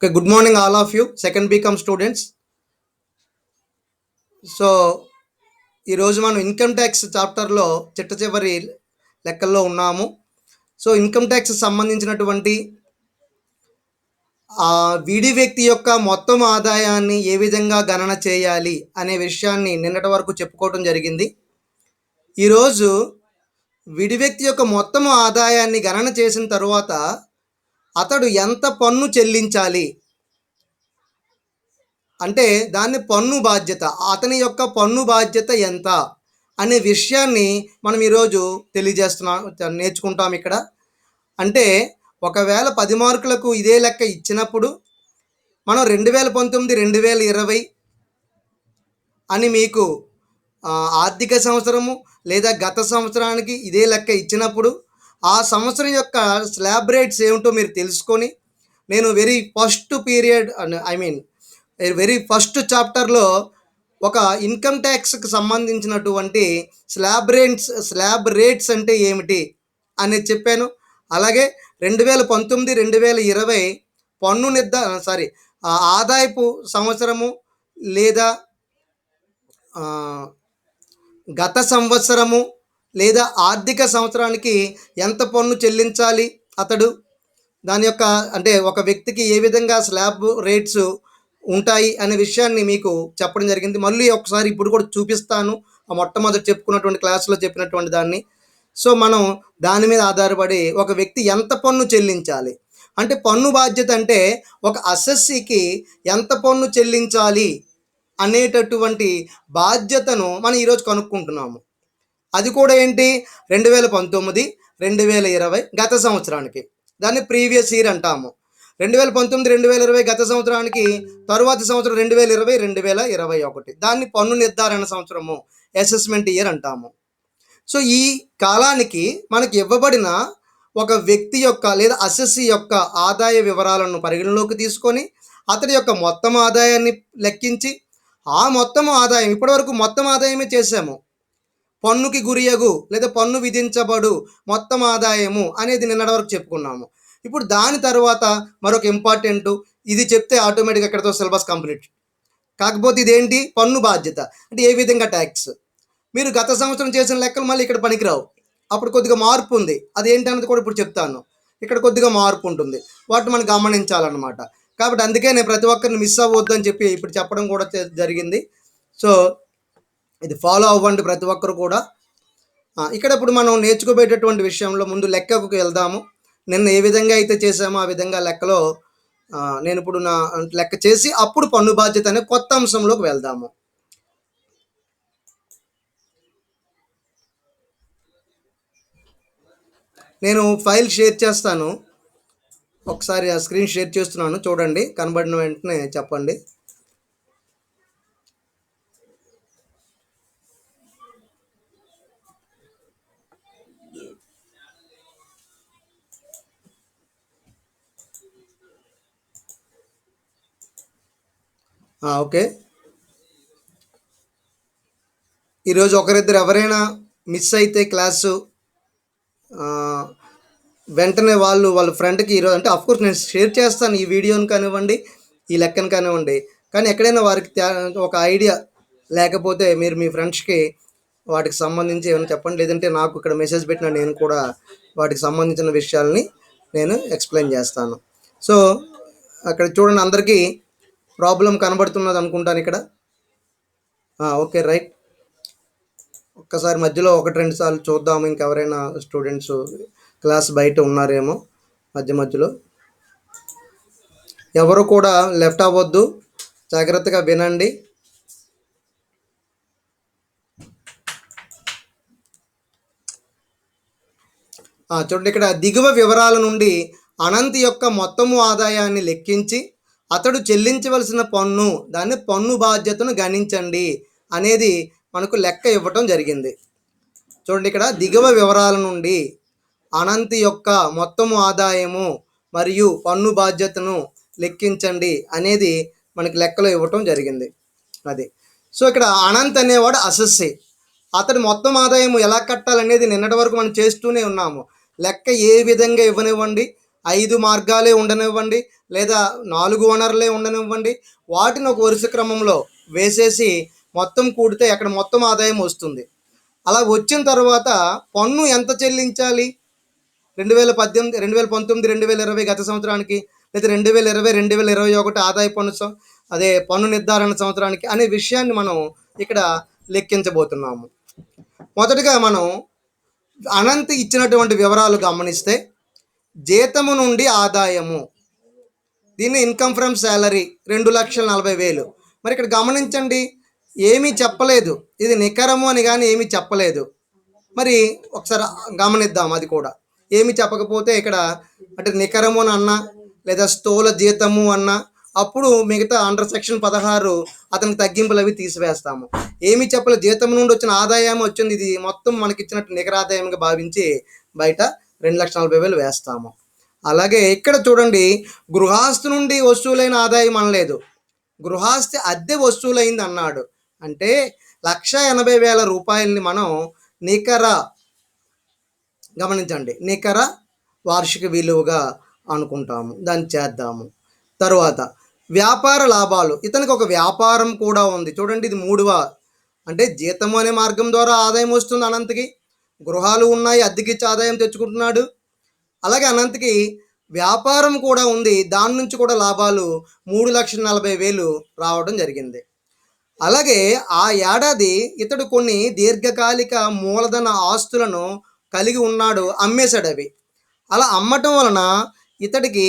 Okay, good morning, all of you, second BCom students. So ఈరోజు మనం income tax చాప్టర్లో చిట్ట చివరి లెక్కల్లో ఉన్నాము. సో ఇన్కమ్ ట్యాక్స్ సంబంధించినటువంటి విడి వ్యక్తి యొక్క మొత్తం ఆదాయాన్ని ఏ విధంగా గణన చేయాలి అనే విషయాన్ని నిన్నటి వరకు చెప్పుకోవడం జరిగింది. ఈరోజు విడి వ్యక్తి యొక్క మొత్తం ఆదాయాన్ని గణన చేసిన తరువాత అతడు ఎంత పన్ను చెల్లించాలి అంటే దాన్ని పన్ను బాధ్యత, అతని యొక్క పన్ను బాధ్యత ఎంత అనే విషయాన్ని మనం ఈరోజు నేర్చుకుంటాం ఇక్కడ. అంటే ఒకవేళ 10 మార్కులకు ఇదే లెక్క ఇచ్చినప్పుడు మనం 2019 2020 అని మీకు ఆర్థిక సంవత్సరము లేదా గత సంవత్సరానికి ఇదే లెక్క ఇచ్చినప్పుడు ఆ సంవత్సరం యొక్క స్లాబ్ రేట్స్ ఏమిటో మీరు తెలుసుకొని, నేను వెరీ ఫస్ట్ చాప్టర్లో ఒక ఇన్కమ్ ట్యాక్స్కి సంబంధించినటువంటి స్లాబ్ రేట్స్ అంటే ఏమిటి అనేది చెప్పాను. అలాగే 2019 2020 పన్ను ఆదాయపు సంవత్సరము లేదా గత సంవత్సరము లేదా ఆర్థిక సంవత్సరానికి ఎంత పన్ను చెల్లించాలి అతడు, దాని యొక్క అంటే ఒక వ్యక్తికి ఏ విధంగా స్లాబ్ రేట్స్ ఉంటాయి అనే విషయాన్ని మీకు చెప్పడం జరిగింది. మళ్ళీ ఒకసారి ఇప్పుడు కూడా చూపిస్తాను, ఆ మొట్టమొదటి చెప్పుకున్నటువంటి క్లాసులో చెప్పినటువంటి దాన్ని. సో మనం దాని మీద ఆధారపడి ఒక వ్యక్తి ఎంత పన్ను చెల్లించాలి అంటే, పన్ను బాధ్యత అంటే ఒక అసెస్సీకి ఎంత పన్ను చెల్లించాలి అనేటటువంటి బాధ్యతను మనం ఈరోజు కనుక్కుంటున్నాము. అది కూడా ఏంటి, 2019 2020 గత సంవత్సరానికి, దాన్ని ప్రీవియస్ ఇయర్ అంటాము. 2019 2020 గత సంవత్సరానికి తరువాతి సంవత్సరం 2020 2021 దాన్ని పన్ను నిర్ధారణ సంవత్సరము, అసెస్మెంట్ ఇయర్ అంటాము. సో ఈ కాలానికి మనకి ఇవ్వబడిన ఒక వ్యక్తి యొక్క లేదా అసెస్సీ యొక్క ఆదాయ వివరాలను పరిగణలోకి తీసుకొని అతడి యొక్క మొత్తం ఆదాయాన్ని లెక్కించి ఆ మొత్తం ఆదాయం, ఇప్పటివరకు మొత్తం ఆదాయమే చేసాము, పన్నుకి గురియగు లేదా పన్ను విధించబడు మొత్తం ఆదాయము అనేది నిన్నటి వరకు చెప్పుకున్నాము. ఇప్పుడు దాని తర్వాత మరొక ఇంపార్టెంట్, ఇది చెప్తే ఆటోమేటిక్గా ఎక్కడితో సిలబస్ కంప్లీట్. కాకపోతే ఇదేంటి, పన్ను బాధ్యత అంటే ఏ విధంగా ట్యాక్స్. మీరు గత సంవత్సరం చేసిన లెక్కలు మళ్ళీ ఇక్కడ పనికిరావు, అప్పుడు కొద్దిగా మార్పు ఉంది, అదేంటి అన్నది కూడా ఇప్పుడు చెప్తాను. ఇక్కడ కొద్దిగా మార్పు ఉంటుంది, వాటిని మనం గమనించాలన్నమాట. కాబట్టి అందుకే నేను ప్రతి ఒక్కరిని మిస్ అవ్వద్దు అని చెప్పి ఇప్పుడు చెప్పడం కూడా జరిగింది. సో ఇది ఫాలో అవ్వండి ప్రతి ఒక్కరు కూడా. ఇక్కడ ఇప్పుడు మనం నేర్చుకోబోయేటటువంటి విషయంలో ముందు లెక్కకు వెళ్దాము. నిన్న ఏ విధంగా అయితే చేసామో ఆ విధంగా లెక్కలో నేను ఇప్పుడు నా లెక్క చేసి అప్పుడు పన్ను బాధ్యత అనే కొత్త అంశంలోకి వెళ్దాము. నేను ఫైల్ షేర్ చేస్తాను, ఒకసారి ఆ స్క్రీన్ షేర్ చేస్తున్నాను, చూడండి, కనబడిన వెంటనే చెప్పండి. ఓకే, ఈరోజు ఒకరిద్దరు ఎవరైనా మిస్ అయితే క్లాసు వెంటనే వాళ్ళ ఫ్రెండ్కి ఈరోజు అంటే అఫ్కోర్స్ నేను షేర్ చేస్తాను ఈ వీడియోని కానివ్వండి, ఈ లెక్కను కానివ్వండి, కానీ ఎక్కడైనా వారికి ఒక ఐడియా లేకపోతే మీరు మీ ఫ్రెండ్స్కి వాటికి సంబంధించి ఏమైనా చెప్పండి, లేదంటే నాకు ఇక్కడ మెసేజ్ పెట్టిన నేను కూడా వాటికి సంబంధించిన విషయాల్ని నేను ఎక్స్ప్లెయిన్ చేస్తాను. సో అక్కడ చూడండి, అందరికీ ప్రాబ్లం కనబడుతున్నది అనుకుంటాను ఇక్కడ. Okay, right. ఒక్కసారి మధ్యలో 1-2 సార్లు చూద్దాము, ఇంకెవరైనా స్టూడెంట్స్ క్లాస్ బయట ఉన్నారేమో. మధ్యలో ఎవరు కూడా లెఫ్ట్ అవ్వద్దు, జాగ్రత్తగా వినండి. చూడండి, ఇక్కడ దిగువ వివరాల నుండి అనంత్ యొక్క మొత్తము ఆదాయాన్ని లెక్కించి అతడు చెల్లించవలసిన పన్ను, దాన్ని పన్ను బాధ్యతను గణించండి అనేది మనకు లెక్క ఇవ్వటం జరిగింది. చూడండి, ఇక్కడ దిగువ వివరాల నుండి అనంత్ యొక్క మొత్తము ఆదాయము మరియు పన్ను బాధ్యతను లెక్కించండి అనేది మనకి లెక్కలో ఇవ్వటం జరిగింది. అది సో ఇక్కడ అనంత్ అనేవాడు అసెస్సీ, అతడి మొత్తం ఆదాయం ఎలా కట్టాలనేది నిన్నటి వరకు మనం చేస్తూనే ఉన్నాము. లెక్క ఏ విధంగా ఇవ్వనివ్వండి, 5 మార్గాలే ఉండనివ్వండి, లేదా 4 వనరులే ఉండనివ్వండి, వాటిని ఒక వరుస క్రమంలో వేసేసి మొత్తం కూడితే అక్కడ మొత్తం ఆదాయం వస్తుంది. అలా వచ్చిన తర్వాత పన్ను ఎంత చెల్లించాలి? 2018, 2019, 2020 గత సంవత్సరానికి, లేదా 2020, 2021 ఆదాయ పన్ను అదే పన్ను నిర్ధారణ సంవత్సరానికి అనే విషయాన్ని మనం ఇక్కడ లెక్కించబోతున్నాము. మొదటగా మనం అనంత్ ఇచ్చినటువంటి వివరాలు గమనిస్తే, జీతము నుండి ఆదాయము, దీన్ని ఇన్కమ్ ఫ్రమ్ శాలరీ 2,40,000. మరి ఇక్కడ గమనించండి, ఏమీ చెప్పలేదు, ఇది నికరము అని కానీ ఏమీ చెప్పలేదు. మరి ఒకసారి గమనిద్దాం అది కూడా. ఏమి చెప్పకపోతే ఇక్కడ అంటే నికరము అని అన్నా, లేదా స్థూల జీతము అన్నా, అప్పుడు మిగతా అండర్ సెక్షన్ 16 అతనికి తగ్గింపులు అవి తీసివేస్తాము. ఏమి చెప్పలేదు, జీతం నుండి వచ్చిన ఆదాయం వచ్చింది, ఇది మొత్తం మనకి ఇచ్చినట్టు నికర ఆదాయంగా భావించి బయట 2,40,000 వేస్తాము. అలాగే ఇక్కడ చూడండి, గృహస్థు నుండి వస్తువులైన ఆదాయం అనలేదు, గృహస్థి అద్దె వస్తువులైంది అన్నాడు. అంటే 1,80,000 రూపాయలని మనం నికర, గమనించండి, నికర వార్షిక విలువగా అనుకుంటాము, దాన్ని చేద్దాము. తరువాత వ్యాపార లాభాలు, ఇతనికి ఒక వ్యాపారం కూడా ఉంది. చూడండి, ఇది 3వ, అంటే జీతం అనే మార్గం ద్వారా ఆదాయం వస్తుంది అనంతకి, గృహాలు ఉన్నాయి, అద్దెకిచ్చి ఆదాయం తెచ్చుకుంటున్నాడు. అలాగే అనంతకి వ్యాపారం కూడా ఉంది, దాని నుంచి కూడా లాభాలు 3,40,000 రావడం జరిగింది. అలాగే ఆ ఏడాది ఇతడు కొన్ని దీర్ఘకాలిక మూలధన ఆస్తులను కలిగి ఉన్నాడు, అమ్మేశాడు అవి. అలా అమ్మటం వలన ఇతడికి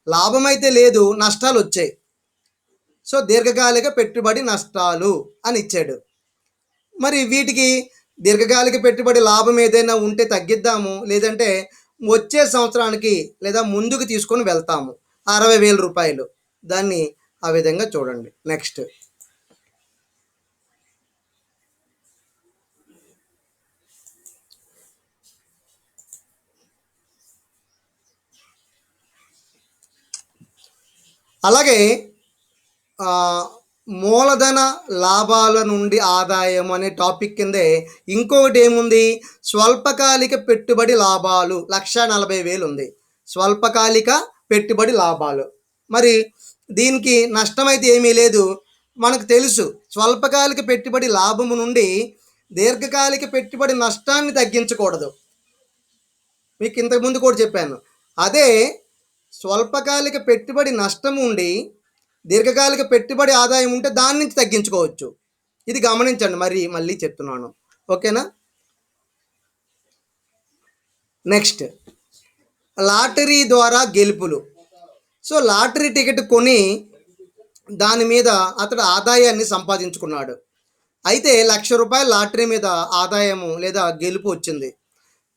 లాభమైతే లేదు, నష్టాలు వచ్చాయి. సో దీర్ఘకాలిక పెట్టుబడి నష్టాలు అని ఇచ్చాడు. మరి వీటికి దీర్ఘకాలిక పెట్టుబడి లాభం ఏదైనా ఉంటే తగ్గిద్దాము, లేదంటే వచ్చే సంవత్సరానికి లేదా ముందుకు తీసుకొని వెళ్తాము. 60,000 రూపాయలు, దాన్ని ఆ విధంగా చూడండి. నెక్స్ట్, అలాగే మూలధన లాభాల నుండి ఆదాయం అనే టాపిక్ కిందే ఇంకొకటి ఏముంది, స్వల్పకాలిక పెట్టుబడి లాభాలు 1,40,000 ఉంది, స్వల్పకాలిక పెట్టుబడి లాభాలు. మరి దీనికి నష్టమైతే ఏమీ లేదు, మనకు తెలుసు స్వల్పకాలిక పెట్టుబడి లాభము నుండి దీర్ఘకాలిక పెట్టుబడి నష్టాన్ని తగ్గించకూడదు, మీకు ఇంతకుముందు కూడా చెప్పాను. అదే స్వల్పకాలిక పెట్టుబడి నష్టం ఉండి దీర్ఘకాలిక పెట్టుబడి ఆదాయం ఉంటే దాని నుంచి తగ్గించుకోవచ్చు. ఇది గమనించండి, మళ్ళీ చెప్తున్నాను, ఓకేనా. నెక్స్ట్, లాటరీ ద్వారా గెలుపులు. సో లాటరీ టికెట్ కొని దాని మీద అతడు ఆదాయాన్ని సంపాదించుకున్నాడు. అయితే 1,00,000 రూపాయల లాటరీ మీద ఆదాయము లేదా గెలుపు వచ్చింది.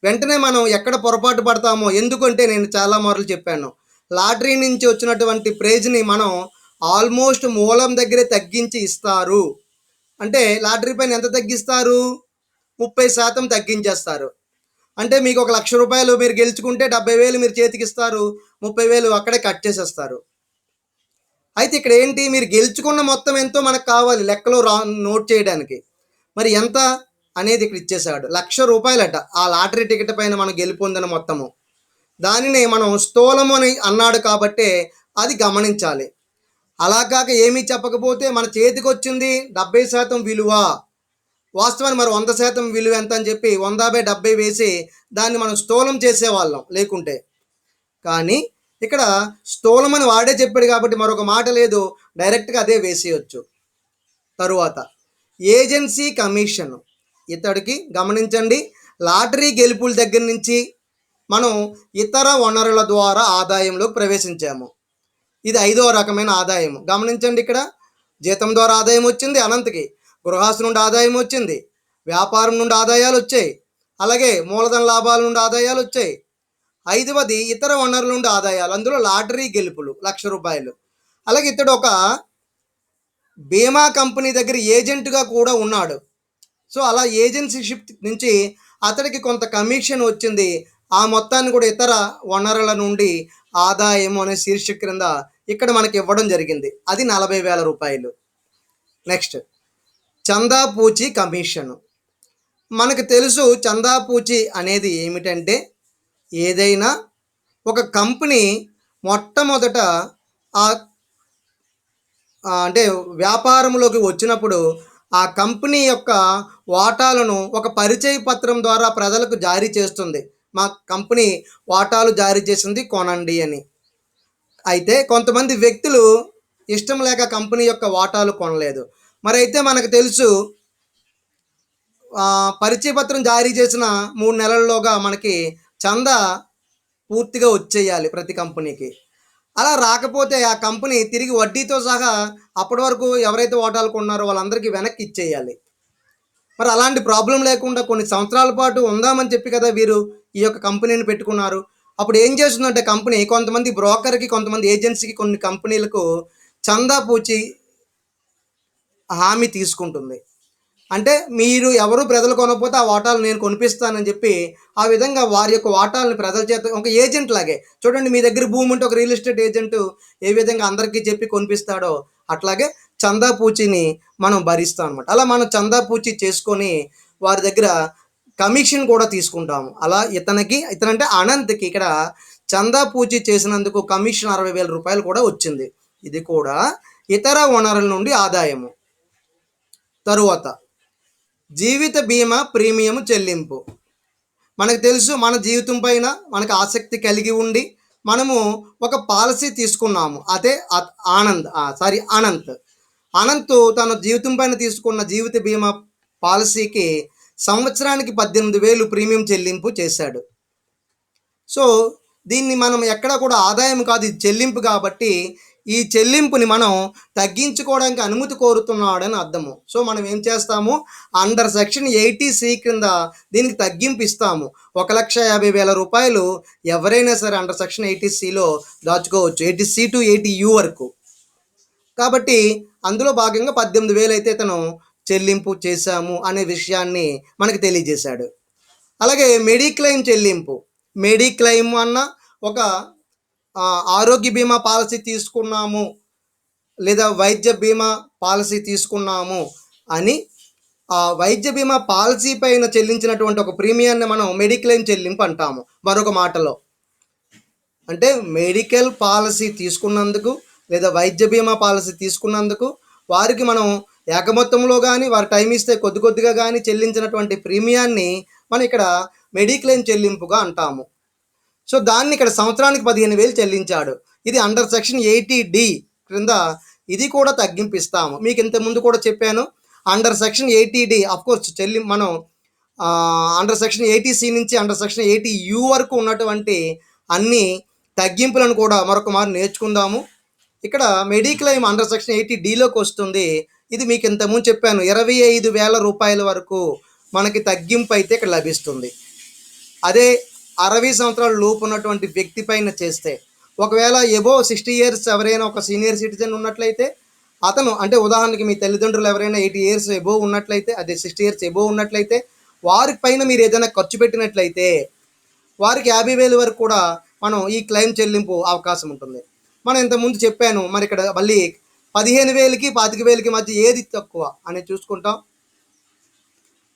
వెంటనే మనం ఎక్కడ పొరపాటు పడతామో, ఎందుకంటే నేను చాలా మార్లు చెప్పాను, లాటరీ నుంచి వచ్చినటువంటి ప్రైజ్ని మనం ఆల్మోస్ట్ మూలం దగ్గరే తగ్గించి ఇస్తారు. అంటే లాటరీ పైన ఎంత తగ్గిస్తారు, 30% తగ్గించేస్తారు. అంటే మీకు 1,00,000 రూపాయలు మీరు గెలుచుకుంటే 70,000 మీరు చేతికి ఇస్తారు, 30,000 అక్కడే కట్ చేసేస్తారు. అయితే ఇక్కడ ఏంటి, మీరు గెలుచుకున్న మొత్తం ఎంతో మనకు కావాలి లెక్కలో నోట్ చేయడానికి. మరి ఎంత అనేది ఇక్కడ ఇచ్చేసాడు, 1,00,000 రూపాయలట ఆ లాటరీ టికెట్ పైన మనం గెలుపొందిన మొత్తము. దానిని మనం స్థూలము అని అన్నాడు కాబట్టి అది గమనించాలి. అలా కాక ఏమీ చెప్పకపోతే మన చేతికి వచ్చింది 70% విలువ, వాస్తవాన్ని మరి 100% విలువ ఎంత అని చెప్పి 100/70 వేసి దాన్ని మనం స్థూలం చేసేవాళ్ళం లేకుంటే. కానీ ఇక్కడ స్థూలం అని వాడే చెప్పాడు కాబట్టి మరొక మాట లేదు, డైరెక్ట్గా అదే వేసేయచ్చు. తరువాత ఏజెన్సీ కమిషన్, ఇతడికి గమనించండి, లాటరీ గెలుపుల దగ్గర నుంచి మనం ఇతర వనరుల ద్వారా ఆదాయంలోకి ప్రవేశించాము. ఇది 5వ రకమైన ఆదాయం. గమనించండి, ఇక్కడ జీతం ద్వారా ఆదాయం వచ్చింది అనంతకి, గృహస్థు నుండి ఆదాయం వచ్చింది, వ్యాపారం నుండి ఆదాయాలు వచ్చాయి, అలాగే మూలధన లాభాల నుండి ఆదాయాలు వచ్చాయి. 5వది ఇతర వనరుల నుండి ఆదాయాలు, అందులో లాటరీ గెలుపులు 1,00,000 రూపాయలు. అలాగే ఇతడు ఒక బీమా కంపెనీ దగ్గర ఏజెంట్గా కూడా ఉన్నాడు. సో అలా ఏజెన్సీషిప్ నుంచి అతడికి కొంత కమిషన్ వచ్చింది, ఆ మొత్తాన్ని కూడా ఇతర వనరుల నుండి ఆదాయం అనే శీర్షిక క్రింద ఇక్కడ మనకి ఇవ్వడం జరిగింది, అది 40,000 రూపాయలు. నెక్స్ట్, చందాపూచి కమిషన్. మనకు తెలుసు చందాపూచి అనేది ఏమిటంటే, ఏదైనా ఒక కంపెనీ మొట్టమొదట ఆ అంటే వ్యాపారంలోకి వచ్చినప్పుడు ఆ కంపెనీ యొక్క వాటాలను ఒక పరిచయ పత్రం ద్వారా ప్రజలకు జారీ చేస్తుంది. మా కంపెనీ వాటాలు జారీ చేసింది కొనండి అని. అయితే కొంతమంది వ్యక్తులు ఇష్టం లేక కంపెనీ యొక్క వాటాలు కొనలేదు. మరైతే మనకు తెలుసు పరిచయ పత్రం జారీ చేసిన 3 నెలల్లోగా మనకి చందా పూర్తిగా వచ్చేయాలి ప్రతి కంపెనీకి. అలా రాకపోతే ఆ కంపెనీ తిరిగి వడ్డీతో సహా అప్పటి వరకు ఎవరైతే వాటాలు కొన్నారో వాళ్ళందరికీ వెనక్కి ఇచ్చేయాలి. మరి అలాంటి ప్రాబ్లమ్ లేకుండా కొన్ని సంవత్సరాల పాటు ఉందామని చెప్పి కదా వీరు ఈ యొక్క కంపెనీని పెట్టుకున్నారు. అప్పుడు ఏం చేస్తుందంటే కంపెనీ కొంతమంది బ్రోకర్‌కి, కొంతమంది ఏజెన్సీకి, కొన్ని కంపెనీలకు చందా పూచి హామీ తీసుకుంటుంది. అంటే మీరు ఎవరు ప్రజలు కొనకపోతే ఆ వాటాలు నేను కొనిపిస్తానని చెప్పి, ఆ విధంగా వారి యొక్క వాటాలను ప్రజల చేత ఒక ఏజెంట్ లాగే. చూడండి మీ దగ్గర భూమి ఉంటే ఒక రియల్ ఎస్టేట్ ఏజెంట్ ఏ విధంగా అందరికీ చెప్పి కొనిపిస్తాడో, అట్లాగే చందా పూచీని మనం భరిస్తాం అనమాట. అలా మనం చందా పూచీ చేసుకొని వారి దగ్గర కమిషన్ కూడా తీసుకుంటాము. అలా ఇతనంటే అనంత్‌కి ఇక్కడ చందా పూచీ చేసినందుకు కమిషన్ రూ. 60,000 కూడా వచ్చింది. ఇది కూడా ఇతర వనరుల నుండి ఆదాయము. తరువాత జీవిత బీమా ప్రీమియం చెల్లింపు. మనకు తెలుసు మన జీవితం పైన మనకు ఆసక్తి కలిగి ఉండి మనము ఒక పాలసీ తీసుకున్నాము. అదే అనంత్. అనంత్ తన జీవితం పైన తీసుకున్న జీవిత బీమా పాలసీకి సంవత్సరానికి 18,000 ప్రీమియం చెల్లింపు చేశాడు. సో దీన్ని మనం ఎక్కడ కూడా ఆదాయం కాదు, ఇది చెల్లింపు కాబట్టి ఈ చెల్లింపుని మనం తగ్గించుకోవడానికి అనుమతి కోరుతున్నాడని అర్థము. సో మనం ఏం చేస్తాము, అండర్ సెక్షన్ 80C క్రింద దీనికి తగ్గింపు ఇస్తాము. 1,50,000 ఎవరైనా సరే అండర్ సెక్షన్ 80Cలో దాచుకోవచ్చు, 80C to 80U వరకు. కాబట్టి అందులో భాగంగా 18,000 అయితే ఇతను చెల్లింపు చేశాము అనే విషయాన్ని మనకు తెలియజేశాడు. అలాగే మెడిక్లెయిమ్ చెల్లింపు. మెడిక్లెయిమ్ అన్న ఒక ఆరోగ్య బీమా పాలసీ తీసుకున్నాము లేదా వైద్య బీమా పాలసీ తీసుకున్నాము అని ఆ వైద్య బీమా పాలసీ పైన చెల్లించినటువంటి ఒక ప్రీమియాన్ని మనం మెడిక్లెయిమ్ చెల్లింపు అంటాము. మరొక మాటలో అంటే మెడికల్ పాలసీ తీసుకున్నందుకు లేదా వైద్య బీమా పాలసీ తీసుకున్నందుకు వారికి మనం ఏకమొత్తంలో కానీ వారి టైం ఇస్తే కొద్ది కొద్దిగా కానీ చెల్లించినటువంటి ప్రీమియాన్ని మనం ఇక్కడ మెడిక్లెయిమ్ చెల్లింపుగా అంటాము. సో దాన్ని ఇక్కడ సంవత్సరానికి 15,000 చెల్లించాడు. ఇది అండర్ సెక్షన్ 80D క్రింద ఇది కూడా తగ్గింపు ఇస్తాము. మీకు ఇంతకుముందు కూడా చెప్పాను, అండర్ సెక్షన్ 80D అఫ్కోర్స్ మనం అండర్ సెక్షన్ 80C నుంచి అండర్ సెక్షన్ 80U వరకు ఉన్నటువంటి అన్ని తగ్గింపులను కూడా మరొక మారు నేర్చుకుందాము. ఇక్కడ మెడిక్లెయిమ్ అండర్ సెక్షన్ 80Dలోకి వస్తుంది. ఇది మీకు ఇంతకుముందు చెప్పాను, 25,000 వరకు మనకి తగ్గింపు అయితే ఇక్కడ లభిస్తుంది. అదే 60 సంవత్సరాల లోపు ఉన్నటువంటి వ్యక్తి పైన చేస్తే, ఒకవేళ ఎబో 60 ఇయర్స్ ఎవరైనా ఒక సీనియర్ సిటిజన్ ఉన్నట్లయితే అతను అంటే ఉదాహరణకి మీ తల్లిదండ్రులు ఎవరైనా 80 ఇయర్స్ ఎబో ఉన్నట్లయితే, అదే 60 ఇయర్స్ ఎబో ఉన్నట్లయితే వారి పైన మీరు ఏదైనా ఖర్చు పెట్టినట్లయితే వారికి 50,000 వరకు కూడా మనం ఈ క్లెయిమ్ చెల్లింపు అవకాశం ఉంటుంది. మనం ఇంతకుముందు చెప్పాను, మరి ఇక్కడ మళ్ళీ 15,000కి 25,000కి మధ్య ఏది తక్కువ అనేది చూసుకుంటాం.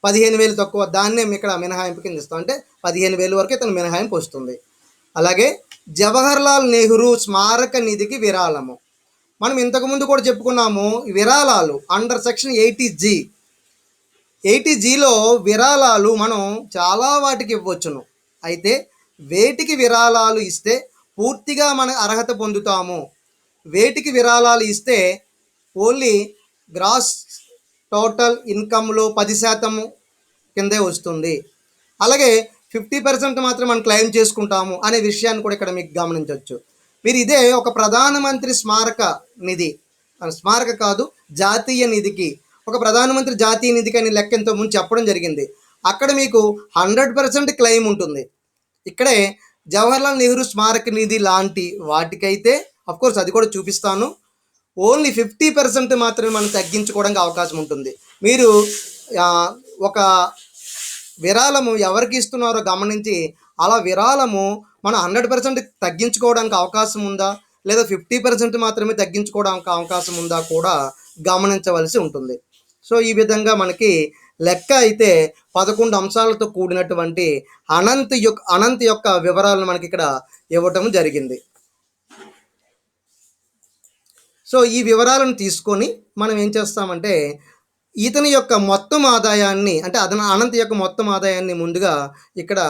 15,000 తక్కువ, దాన్నే ఇక్కడ మినహాయింపు కింద ఇస్తాం. అంటే 15,000 వరకు ఇతను మినహాయింపు వస్తుంది. అలాగే జవహర్లాల్ నెహ్రూ స్మారక నిధికి విరాళము. మనం ఇంతకుముందు కూడా చెప్పుకున్నాము, విరాళాలు అండర్ సెక్షన్ 80Gలో విరాళాలు మనం చాలా వాటికి ఇవ్వచ్చును. అయితే వేటికి విరాళాలు ఇస్తే పూర్తిగా మన అర్హత పొందుతాము, వేటికి విరాళాలు ఇస్తే ఓన్లీ గ్రాస్ టోటల్ ఇన్కమ్లో 10% కిందే వస్తుంది, అలాగే 50% మాత్రం మనం క్లెయిమ్ చేసుకుంటాము అనే విషయాన్ని కూడా ఇక్కడ మీకు గమనించవచ్చు. మీరు ఇదే ఒక ప్రధానమంత్రి స్మారక నిధి, స్మారక కాదు జాతీయ నిధికి, ఒక ప్రధానమంత్రి జాతీయ నిధికి అని లెక్క ఎంతో ముందు చెప్పడం జరిగింది. అక్కడ మీకు 100% క్లెయిమ్ ఉంటుంది. ఇక్కడే జవహర్లాల్ నెహ్రూ స్మారక నిధి లాంటి వాటికైతే అఫ్కోర్స్ అది కూడా చూపిస్తాను, ఓన్లీ 50% మాత్రమే మనం తగ్గించుకోవడానికి అవకాశం ఉంటుంది. మీరు ఒక విరాళము ఎవరికి ఇస్తున్నారో గమనించి అలా విరాళము మనం 100% తగ్గించుకోవడానికి అవకాశం ఉందా లేదా 50% మాత్రమే తగ్గించుకోవడానికి అవకాశం ఉందా కూడా గమనించవలసి ఉంటుంది. సో ఈ విధంగా మనకి లెక్క అయితే 11 అంశాలతో కూడినటువంటి అనంత్ యొక్క వివరాలను మనకి ఇక్కడ ఇవ్వటం జరిగింది. సో ఈ వివరాలను తీసుకొని మనం ఏం చేస్తామంటే ఇతని యొక్క మొత్తం ఆదాయాన్ని అంటే అనంత్ యొక్క మొత్తం ఆదాయాన్ని ముందుగా ఇక్కడ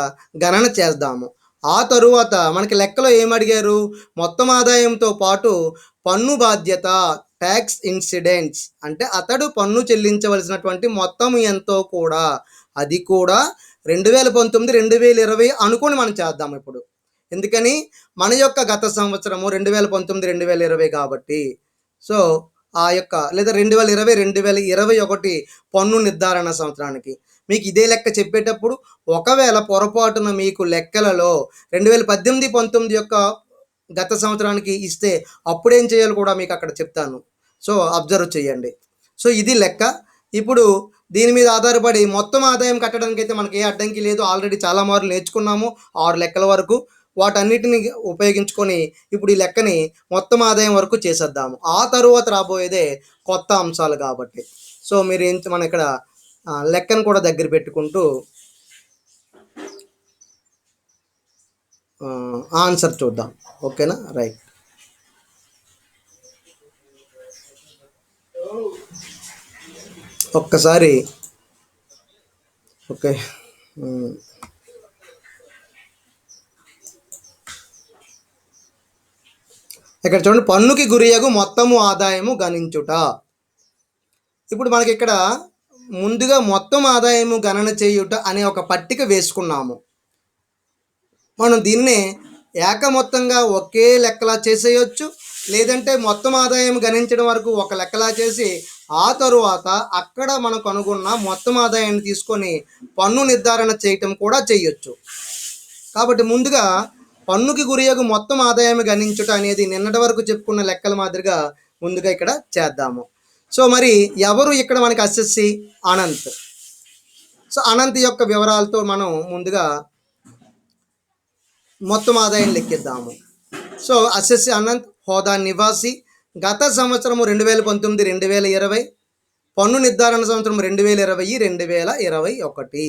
గణన చేద్దాము. ఆ తరువాత మనకి లెక్కలో ఏమడిగారు, మొత్తం ఆదాయంతో పాటు పన్ను బాధ్యత ట్యాక్స్ ఇన్సిడెంట్స్ అంటే అతడు పన్ను చెల్లించవలసినటువంటి మొత్తం ఎంతో కూడా అది కూడా 2019 2020 అనుకొని మనం చేద్దాం ఇప్పుడు. ఎందుకని మన యొక్క గత సంవత్సరము 2019 2020 కాబట్టి సో ఆ యొక్క లేదా 2020 2021 పన్ను నిర్ధారణ సంవత్సరానికి మీకు ఇదే లెక్క చెప్పేటప్పుడు ఒకవేళ పొరపాటున మీకు లెక్కలలో 2018 19 యొక్క గత సంవత్సరానికి ఇస్తే అప్పుడేం చేయాలో కూడా మీకు అక్కడ చెప్తాను. సో అబ్జర్వ్ చేయండి. సో ఇది లెక్క. ఇప్పుడు దీని మీద ఆధారపడి మొత్తం ఆదాయం కట్టడానికి అయితే మనకి ఏ అడ్డంకి లేదు. ఆల్రెడీ చాలా మార్లు నేర్చుకున్నాము 6 లెక్కల వరకు. వాటన్నిటిని ఉపయోగించుకొని ఇప్పుడు ఈ లెక్కని మొత్తం ఆదాయం వరకు చేసేద్దాము. ఆ తరువాత రాబోయేదే కొత్త అంశాలు కాబట్టి. సో మీరు మనం ఇక్కడ లెక్కను కూడా దగ్గర పెట్టుకుంటూ ఆన్సర్ చూద్దాం. ఓకేనా, రైట్. ఒక్కసారి ఓకే ఇక్కడ చూడండి, పన్నుకి గురియగు మొత్తము ఆదాయము గణించుట. ఇప్పుడు మనకి ఇక్కడ ముందుగా మొత్తం ఆదాయము గణన చేయుట అనే ఒక పట్టిక వేసుకున్నాము. మనం దీన్నే ఏకమొత్తంగా ఒకే లెక్కలా చేసేయచ్చు, లేదంటే మొత్తం ఆదాయం గణించడం వరకు ఒక లెక్కలా చేసి ఆ తరువాత అక్కడ మనం కనుగొన్న మొత్తం ఆదాయాన్ని తీసుకొని పన్ను నిర్ధారణ చేయటం కూడా చేయొచ్చు. కాబట్టి ముందుగా పన్నుకి గురియగు మొత్తం ఆదాయం గణించుట అనేది నిన్నటి వరకు చెప్పుకున్న లెక్కల మాదిరిగా ముందుగా ఇక్కడ చేద్దాము. సో మరి ఎవరు ఇక్కడ మనకి అసెస్సి? అనంత్. సో అనంత్ యొక్క వివరాలతో మనం ముందుగా మొత్తం ఆదాయం లెక్కిద్దాము. సో అసెస్సి అనంత్, హోదా నివాసి, గత సంవత్సరము 2019 2020, పన్ను నిర్ధారణ సంవత్సరం 2020 2021.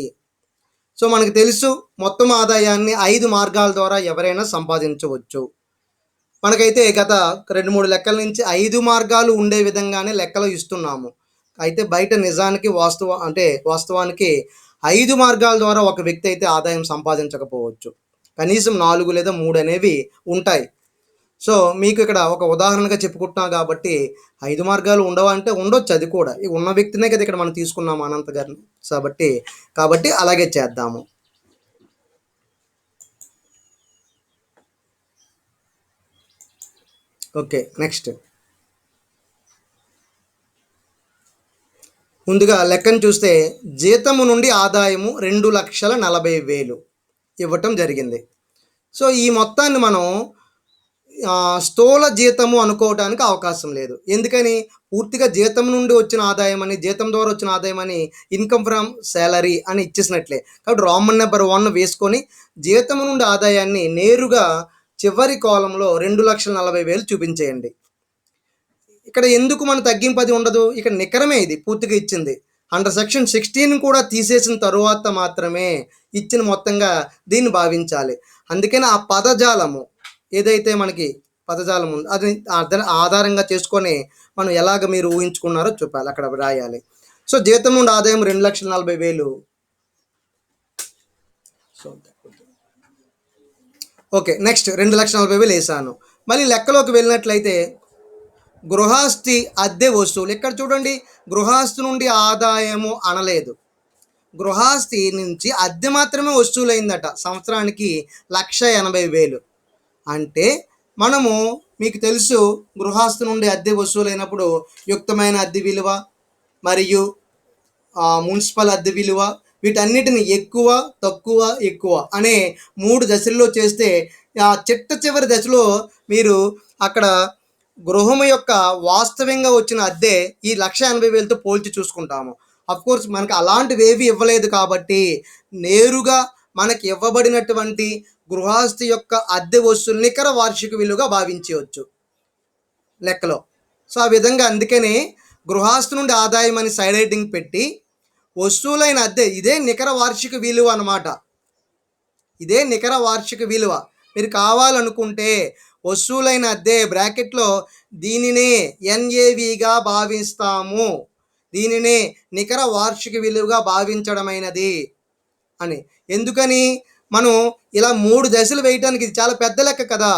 సో మనకు తెలుసు మొత్తం ఆదాయాన్ని 5 మార్గాల ద్వారా ఎవరైనా సంపాదించవచ్చు. మనకైతే గత 2-3 లెక్కల నుంచి 5 మార్గాలు ఉండే విధంగానే లెక్కలు ఇస్తున్నాము. అయితే బయట నిజానికి వాస్తవానికి 5 మార్గాల ద్వారా ఒక వ్యక్తి అయితే ఆదాయం సంపాదించకపోవచ్చు. కనీసం 4 లేదా 3 అనేవి ఉంటాయి. సో మీకు ఇక్కడ ఒక ఉదాహరణగా చెప్పుకుంటున్నాం కాబట్టి 5 మార్గాలు ఉండవా అంటే ఉండొచ్చు, అది కూడా ఉన్న వ్యక్తినే కదా ఇక్కడ మనం తీసుకున్నాము అనంత్ గారిని. కాబట్టి అలాగే చేద్దాము. ఓకే, నెక్స్ట్ ముందుగా లెక్కను చూస్తే జీతము నుండి ఆదాయము 2,40,000 ఇవ్వటం జరిగింది. సో ఈ మొత్తాన్ని మనం స్థూల జీతము అనుకోవడానికి అవకాశం లేదు. ఎందుకని? పూర్తిగా జీతం నుండి వచ్చిన ఆదాయం అని, జీతం ద్వారా వచ్చిన ఆదాయం అని, ఇన్కమ్ ఫ్రమ్ శాలరీ అని ఇచ్చేసినట్లే. కాబట్టి రోమన్ నెంబర్ 1 వేసుకొని జీతం నుండి ఆదాయాన్ని నేరుగా చివరి కాలంలో 2,40,000 చూపించేయండి. ఇక్కడ ఎందుకు మన తగ్గింపు అది ఉండదు? ఇక్కడ నికరమే ఇది పూర్తిగా ఇచ్చింది. అండర్ సెక్షన్ 16 కూడా తీసేసిన తరువాత మాత్రమే ఇచ్చిన మొత్తంగా దీన్ని భావించాలి. అందుకని ఆ పదజాలము ఏదైతే మనకి పదజాలం ఉందో అది ఆధారంగా చేసుకొని మనం ఎలాగ మీరు ఊహించుకున్నారో చెప్పాలి, అక్కడ రాయాలి. సో జీతం నుండి ఆదాయం 2,40,000. సో ఓకే, నెక్స్ట్ 2,40,000 వేసాను. మళ్ళీ లెక్కలోకి వెళ్ళినట్లయితే గృహస్థి అద్దె వసూలు. ఇక్కడ చూడండి, గృహస్థు నుండి ఆదాయము అనలేదు, గృహస్థి నుంచి అద్దె మాత్రమే వసూలైందట. సంవత్సరానికి 1,80,000. అంటే మనము మీకు తెలుసు గృహస్థు నుండి అద్దె వసూలైనప్పుడు యుక్తమైన అద్దె విలువ మరియు మున్సిపల్ అద్దె విలువ వీటన్నిటిని ఎక్కువ తక్కువ ఎక్కువ అనే 3 దశల్లో చేస్తే ఆ చివరి దశలో మీరు అక్కడ గృహం యొక్క వాస్తవంగా వచ్చిన అద్దె ఈ 1,80,000తో పోల్చి చూసుకుంటాము. అఫ్కోర్స్ మనకు అలాంటివి ఏవి ఇవ్వలేదు కాబట్టి నేరుగా మనకి ఇవ్వబడినటువంటి గృహస్థి యొక్క అద్దె వసూలు నికర వార్షిక విలువగా భావించవచ్చు లెక్కలో. సో ఆ విధంగా అందుకనే గృహస్థు నుండి ఆదాయం అని సైడ్ హెడ్డింగ్ పెట్టి వస్తువులైన అద్దె ఇదే నికర వార్షిక విలువ అన్నమాట. ఇదే నికర వార్షిక విలువ. మీరు కావాలనుకుంటే వస్తువులైన అద్దె బ్రాకెట్‌లో దీనినే ఎన్ఏవిగా భావిస్తాము. దీనినే నికర వార్షిక విలువగా భావించడమైనది అని. ఎందుకని? మనం ఇలా 3 దశలు వేయటానికి ఇది చాలా పెద్ద లెక్క కదా!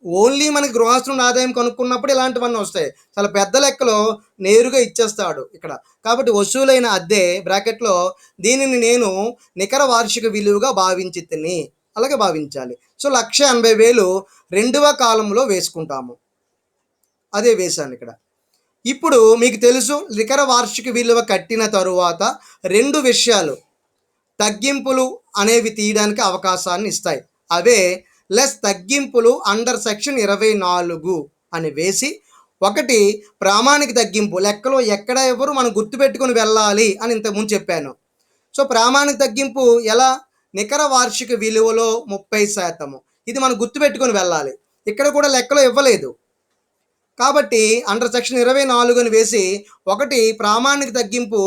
ఓన్లీ మనకి గృహస్థు నుండి ఆదాయం కనుక్కున్నప్పుడు ఇలాంటివన్నీ వస్తాయి. చాలా పెద్ద లెక్కలో నేరుగా ఇచ్చేస్తాడు ఇక్కడ. కాబట్టి వసూలైన అద్దె బ్రాకెట్‌లో దీనిని నేను నికర వార్షిక విలువగా భావించితిని. అలాగే భావించాలి. సో, 1,80,000 రెండవ కాలంలో వేసుకుంటాము. అదే వేశాను ఇక్కడ. ఇప్పుడు మీకు తెలుసు నికర వార్షిక విలువ కట్టిన తరువాత 2 విషయాలు తగ్గింపులు అనేవి తీయడానికి అవకాశాన్ని ఇస్తాయి. అవే లెస్ తగ్గింపులు అండర్ సెక్షన్ 24 అని వేసి, ఒకటి ప్రామాణిక తగ్గింపు లెక్కలో ఎక్కడ ఎవరు మనం గుర్తుపెట్టుకొని వెళ్ళాలి అని ఇంతకుముందు చెప్పాను. సో, ప్రామాణిక తగ్గింపు ఎలా? నికర వార్షిక విలువలో 30%. ఇది మనం గుర్తుపెట్టుకొని వెళ్ళాలి. ఇక్కడ కూడా లెక్కలో ఇవ్వలేదు. కాబట్టి అండర్ సెక్షన్ 24 అని వేసి, ఒకటి ప్రామాణిక తగ్గింపు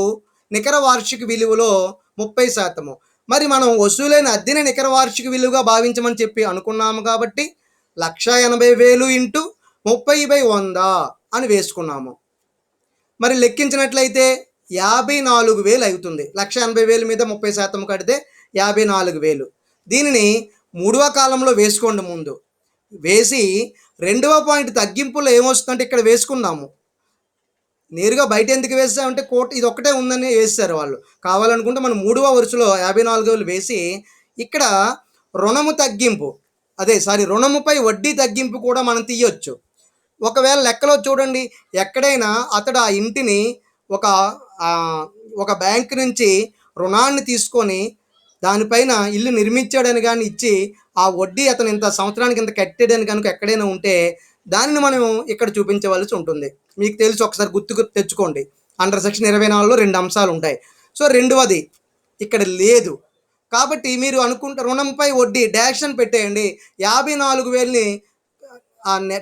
నికర వార్షిక విలువలో 30%. మరి మనం వసూలైన అద్దెని నికర వార్షిక విలువగా భావించమని చెప్పి అనుకున్నాము కాబట్టి 1,80,000 ఇంటూ 30/100 అని వేసుకున్నాము. మరి లెక్కించినట్లయితే 54,000 అవుతుంది. 1,80,000 మీద 30% కడితే 54,000. దీనిని మూడవ కాలంలో వేసుకోండి ముందు. వేసి రెండవ పాయింట్ తగ్గింపులో ఏమొస్తుందంటే ఇక్కడ వేసుకున్నాము. నేరుగా బయట ఎందుకు వేసామంటే ఇది ఒక్కటే ఉందని వేసారు వాళ్ళు. కావాలనుకుంటే మనం మూడవ వరుసలో 54,000 వేసి ఇక్కడ రుణము తగ్గింపు రుణముపై వడ్డీ తగ్గింపు కూడా మనం తీయొచ్చు. ఒకవేళ లెక్కలో చూడండి, ఎక్కడైనా అతడు ఆ ఇంటిని ఒక బ్యాంక్ నుంచి రుణాన్ని తీసుకొని దానిపైన ఇల్లు నిర్మించాడని కానీ ఇచ్చి ఆ వడ్డీ అతను ఇంత సంవత్సరానికి ఇంత కట్టాడని కనుక ఎక్కడైనా ఉంటే దానిని మనం ఇక్కడ చూపించవలసి ఉంటుంది. మీకు తెలుసు, ఒకసారి గుర్తుకు తెచ్చుకోండి. అండర్ సెక్షన్ 24లో 2 అంశాలు ఉంటాయి. సో, రెండవది ఇక్కడ లేదు. కాబట్టి మీరు అనుకుంటే రుణంపై వడ్డీ డాష్ అని పెట్టేయండి. 54,000ని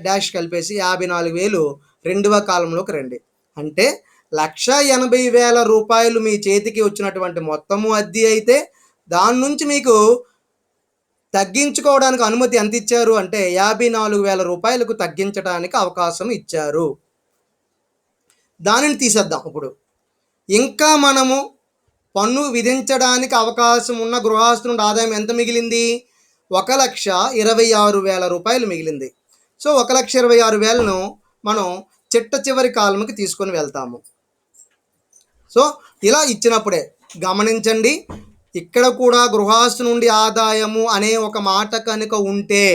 డాష్ కలిపేసి 54,000 రెండవ కాలంలోకి రండి. అంటే 1,80,000 రూపాయలు మీ చేతికి వచ్చినటువంటి మొత్తము అద్దె అయితే దాని నుంచి మీకు తగ్గించుకోవడానికి అనుమతి ఎంత ఇచ్చారు అంటే 54,000 రూపాయలకు తగ్గించడానికి అవకాశం ఇచ్చారు. దానిని తీసేద్దాం. ఇప్పుడు ఇంకా మనము పన్ను విధించడానికి అవకాశం ఉన్న గృహస్థు నుండి ఆదాయం ఎంత మిగిలింది? 1,26,000 రూపాయలు మిగిలింది. సో, 1,26,000ను మనం చిట్ట చివరి కాలంకి తీసుకొని వెళ్తాము. సో, ఇలా ఇచ్చినప్పుడే గమనించండి, ఇక్కడ కూడా గృహస్థు నుండి ఆదాయము అనే ఒక మాట కనుక ఉంటే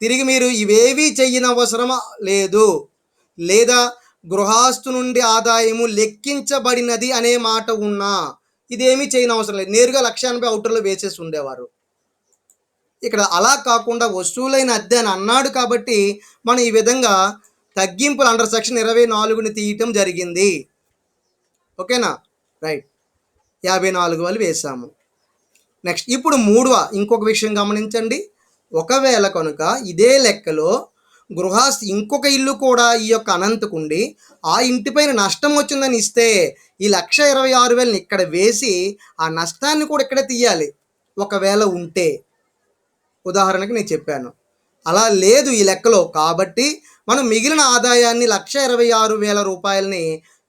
తిరిగి మీరు ఇవేవీ చెయ్యనవసరం లేదు. లేదా గృహస్థు నుండి ఆదాయము లెక్కించబడినది అనే మాట ఉన్నా ఇదేమీ చేయనవసరం లేదు. నేరుగా 1,80,000 అవుటర్లో వేసేసి ఉండేవారు. ఇక్కడ అలా కాకుండా వస్తువులైన అద్దె అని అన్నాడు కాబట్టి మనం ఈ విధంగా తగ్గింపులు అండర్ సెక్షన్ 24ని తీయటం జరిగింది. ఓకేనా? రైట్. 54,000 వేసాము. నెక్స్ట్ ఇప్పుడు ఇంకొక విషయం గమనించండి. ఒకవేళ కనుక ఇదే లెక్కలో గృహస్థి ఇంకొక ఇల్లు కూడా ఈ యొక్క అనంతకుండి ఆ ఇంటిపైన నష్టం వచ్చిందని ఇస్తే ఈ 1,26,000ని ఇక్కడ వేసి ఆ నష్టాన్ని కూడా ఇక్కడే తీయాలి ఒకవేళ ఉంటే. ఉదాహరణకి నేను చెప్పాను. అలా లేదు ఈ లెక్కలో. కాబట్టి మనం మిగిలిన ఆదాయాన్ని 1,26,000 రూపాయలని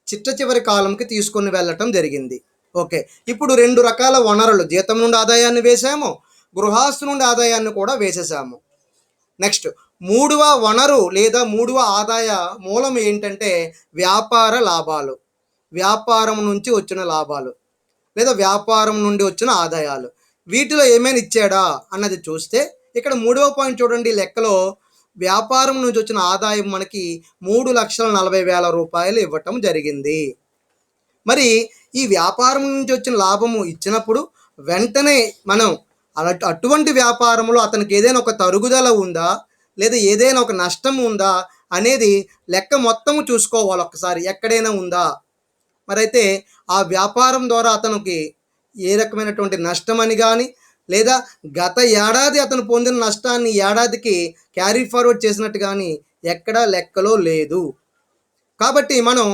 చిట్ట చివరి కాలంకి తీసుకొని వెళ్ళటం జరిగింది. ఓకే. ఇప్పుడు 2 రకాల వనరులు, జీతం నుండి ఆదాయాన్ని వేసాము, గృహస్థు నుండి ఆదాయాన్ని కూడా వేసేసాము. నెక్స్ట్ మూడవ వనరు లేదా మూడవ ఆదాయ మూలం ఏంటంటే వ్యాపార లాభాలు. వ్యాపారం నుంచి వచ్చిన లాభాలు లేదా వ్యాపారం నుండి వచ్చిన ఆదాయాలు. వీటిలో ఏమైనా ఇచ్చాడా అన్నది చూస్తే ఇక్కడ మూడవ పాయింట్ చూడండి. లెక్కలో వ్యాపారం నుంచి వచ్చిన ఆదాయం మనకి 3,40,000 రూపాయలు ఇవ్వటం జరిగింది. మరి ఈ వ్యాపారం నుంచి వచ్చిన లాభము ఇచ్చినప్పుడు వెంటనే మనం అటువంటి వ్యాపారంలో అతనికి ఏదైనా ఒక తరుగుదల ఉందా లేదా ఏదైనా ఒక నష్టం ఉందా అనేది లెక్క మొత్తము చూసుకోవాలి ఒకసారి, ఎక్కడైనా ఉందా. మరైతే ఆ వ్యాపారం ద్వారా అతనికి ఏ రకమైనటువంటి నష్టం అని కానీ లేదా గత ఏడాది అతను పొందిన నష్టాన్ని ఏడాదికి క్యారీ ఫార్వర్డ్ చేసినట్టు కానీ ఎక్కడా లెక్కలో లేదు. కాబట్టి మనం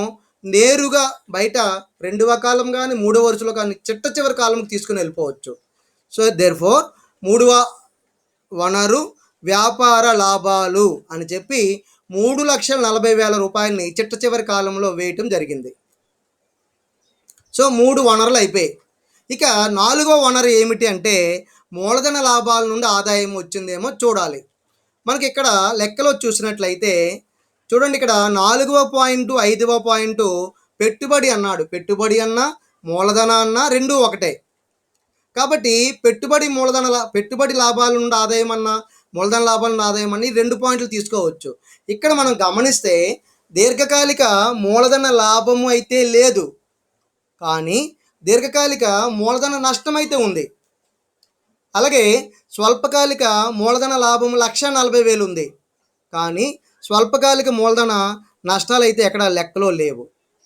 నేరుగా బయట రెండవ కాలం కానీ మూడవ వరుసలో కానీ చిట్ట చివరి కాలంకి తీసుకుని వెళ్ళిపోవచ్చు. సో దేర్ఫోర్ మూడవ వనరు వ్యాపార లాభాలు అని చెప్పి 3,40,000 రూపాయలని చిట్ట చివరి కాలంలో వేయటం జరిగింది. సో 3 వనరులు అయిపోయాయి. ఇక 4వ వనరు ఏమిటి అంటే మూలధన లాభాల నుండి ఆదాయం వచ్చిందేమో చూడాలి. మనకి ఇక్కడ లెక్కలో చూసినట్లయితే చూడండి, ఇక్కడ 4వ పాయింట్ 5వ పాయింట్ పెట్టుబడి అన్నాడు. పెట్టుబడి అన్న మూలధన అన్న రెండు ఒకటే. కాబట్టి పెట్టుబడి లాభాల నుండి ఆదాయం అన్న మూలధన లాభాల నుండి ఆదాయం అని 2 పాయింట్లు తీసుకోవచ్చు. ఇక్కడ మనం గమనిస్తే దీర్ఘకాలిక మూలధన లాభము అయితే లేదు, కానీ దీర్ఘకాలిక మూలధన నష్టం అయితే ఉంది. అలాగే స్వల్పకాలిక మూలధన లాభం 1,40,000 ఉంది, కానీ స్వల్పకాలిక మూలధన నష్టాలు అయితే ఎక్కడ లెక్కలో లేవు.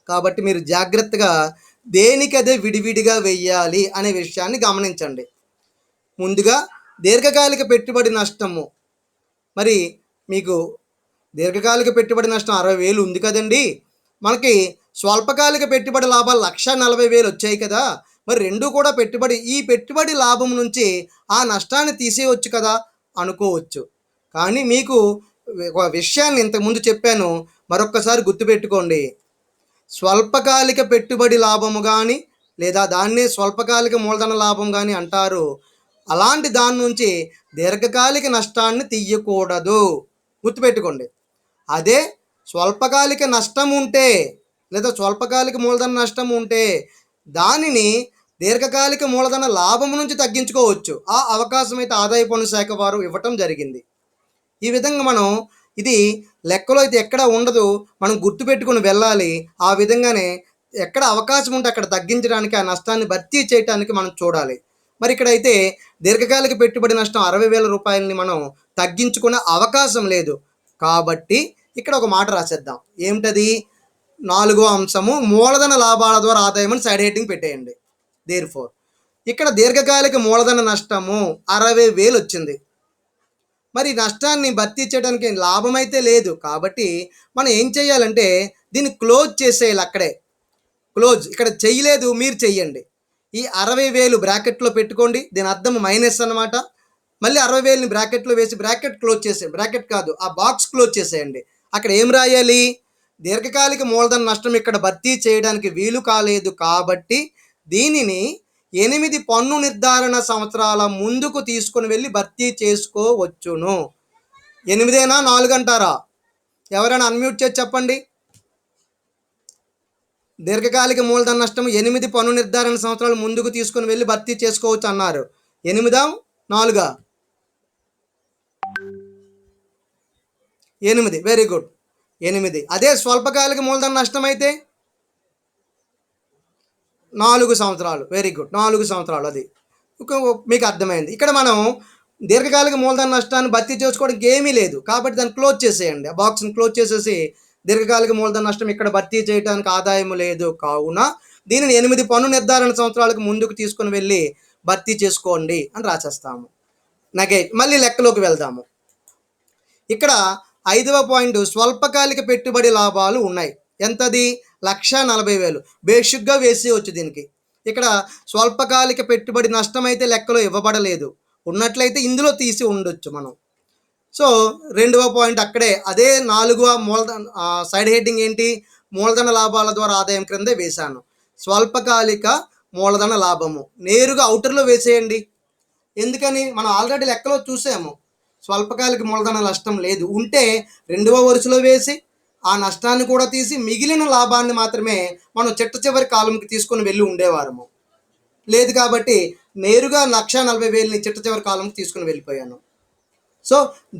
కాబట్టి మీరు జాగ్రత్తగా దేనికదే విడివిడిగా వెయ్యాలి అనే విషయాన్ని గమనించండి. ముందుగా దీర్ఘకాలిక పెట్టుబడి నష్టము, మరి మీకు దీర్ఘకాలిక పెట్టుబడి నష్టం 60,000 ఉంది కదండి. మనకి స్వల్పకాలిక పెట్టుబడి లాభాలు 1,40,000 వచ్చాయి కదా. మరి రెండు కూడా ఈ పెట్టుబడి లాభం నుంచి ఆ నష్టాన్ని తీసేయవచ్చు కదా అనుకోవచ్చు. కానీ మీకు ఒక విషయాన్ని ఇంతకుముందు చెప్పాను, మరొక్కసారి గుర్తుపెట్టుకోండి. స్వల్పకాలిక పెట్టుబడి లాభము కానీ లేదా దాన్నే స్వల్పకాలిక మూలధన లాభం కానీ అంటారు. అలాంటి దాని నుంచి దీర్ఘకాలిక నష్టాన్ని తీయకూడదు, గుర్తుపెట్టుకోండి. అదే స్వల్పకాలిక నష్టం ఉంటే లేదా స్వల్పకాలిక మూలధన నష్టం ఉంటే దానిని దీర్ఘకాలిక మూలధన లాభం నుంచి తగ్గించుకోవచ్చు. ఆ అవకాశం అయితే ఆదాయ పన్ను శాఖ వారు ఇవ్వటం జరిగింది. ఈ విధంగా మనం ఇది లెక్కలో అయితే ఎక్కడ ఉండదు, మనం గుర్తుపెట్టుకుని వెళ్ళాలి. ఆ విధంగానే ఎక్కడ అవకాశం ఉంటే అక్కడ తగ్గించడానికి, ఆ నష్టాన్ని భర్తీ చేయడానికి మనం చూడాలి. మరి ఇక్కడైతే దీర్ఘకాలిక పెట్టుబడి నష్టం 60,000 రూపాయలని మనం తగ్గించుకునే అవకాశం లేదు. కాబట్టి ఇక్కడ ఒక మాట రాసేద్దాం. ఏమిటది? 4వ అంశము మూలధన లాభాల ద్వారా ఆదాయం అని సైడ్ హెడ్డింగ్ పెట్టేయండి. దేర్ఫోర్ ఇక్కడ దీర్ఘకాలిక మూలధన నష్టము 60,000 వచ్చింది. మరి నష్టాన్ని భర్తీ చేయడానికి లాభం అయితే లేదు. కాబట్టి మనం ఏం చేయాలంటే దీన్ని క్లోజ్ చేసేయాలి. అక్కడే క్లోజ్, ఇక్కడ చెయ్యలేదు మీరు చెయ్యండి. ఈ 60,000 బ్రాకెట్లో పెట్టుకోండి. దీని అర్థం మైనస్ అన్నమాట. మళ్ళీ 60,000ని బ్రాకెట్లో వేసి బ్రాకెట్ క్లోజ్ చేసేయండి. బ్రాకెట్ కాదు, ఆ బాక్స్ క్లోజ్ చేసేయండి. అక్కడ ఏం రాయాలి? దీర్ఘకాలిక మూలధన నష్టం ఇక్కడ భర్తీ చేయడానికి వీలు కాలేదు, కాబట్టి దీనిని 8 పన్ను నిర్ధారణ సంవత్సరాల ముందుకు తీసుకుని వెళ్ళి భర్తీ చేసుకోవచ్చును. 8 4 అంటారా? ఎవరైనా అన్మ్యూట్ చేసి చెప్పండి. దీర్ఘకాలిక మూలధన నష్టం 8 పన్ను నిర్ధారణ సంవత్సరాలు ముందుకు తీసుకుని వెళ్ళి భర్తీ చేసుకోవచ్చు అన్నారు. 8 4 8. Very good, 8. అదే స్వల్పకాలిక మూలధన నష్టం అయితే 4 సంవత్సరాలు. వెరీ గుడ్, 4 సంవత్సరాలు. అది మీకు అర్థమైంది. ఇక్కడ మనం దీర్ఘకాలిక మూలధన నష్టాన్ని భర్తీ చేసుకోవడానికి ఏమీ లేదు, కాబట్టి దాన్ని క్లోజ్ చేసేయండి. ఆ బాక్స్ని క్లోజ్ చేసేసి దీర్ఘకాలిక మూలధన నష్టం ఇక్కడ భర్తీ చేయడానికి ఆదాయం లేదు, కావున దీనిని 8 పన్ను నిర్ధారణ సంవత్సరాలకు ముందుకు తీసుకుని వెళ్ళి భర్తీ చేసుకోండి అని రాసేస్తాము. మళ్ళీ లెక్కలోకి వెళ్దాము. ఇక్కడ 5వ పాయింట్ స్వల్పకాలిక పెట్టుబడి లాభాలు ఉన్నాయి. ఎంతది? 1,40,000. బేసిక్గా వేసేయచ్చు దీనికి. ఇక్కడ స్వల్పకాలిక పెట్టుబడి నష్టం అయితే లెక్కలో ఇవ్వబడలేదు, ఉన్నట్లయితే ఇందులో తీసి ఉండొచ్చు మనం. సో 2వ పాయింట్ అక్కడే అదే 4వ మూలధన సైడ్ హెడ్డింగ్ ఏంటి? మూలధన లాభాల ద్వారా ఆదాయం క్రిందే వేశాను. స్వల్పకాలిక మూలధన లాభము నేరుగా అవుటర్లో వేసేయండి. ఎందుకని? మనం ఆల్రెడీ లెక్కలో చూసాము స్వల్పకాలిక మూలధన నష్టం లేదు. ఉంటే 2వ వరుసలో వేసి ఆ నష్టాన్ని కూడా తీసి మిగిలిన లాభాన్ని మాత్రమే మనం చిట్ట చివరి కాలంకి తీసుకొని వెళ్ళి ఉండేవారము. లేదు కాబట్టి నేరుగా 1,40,000ని చిట్ట చివరి కాలంకి తీసుకుని వెళ్ళిపోయాను. సో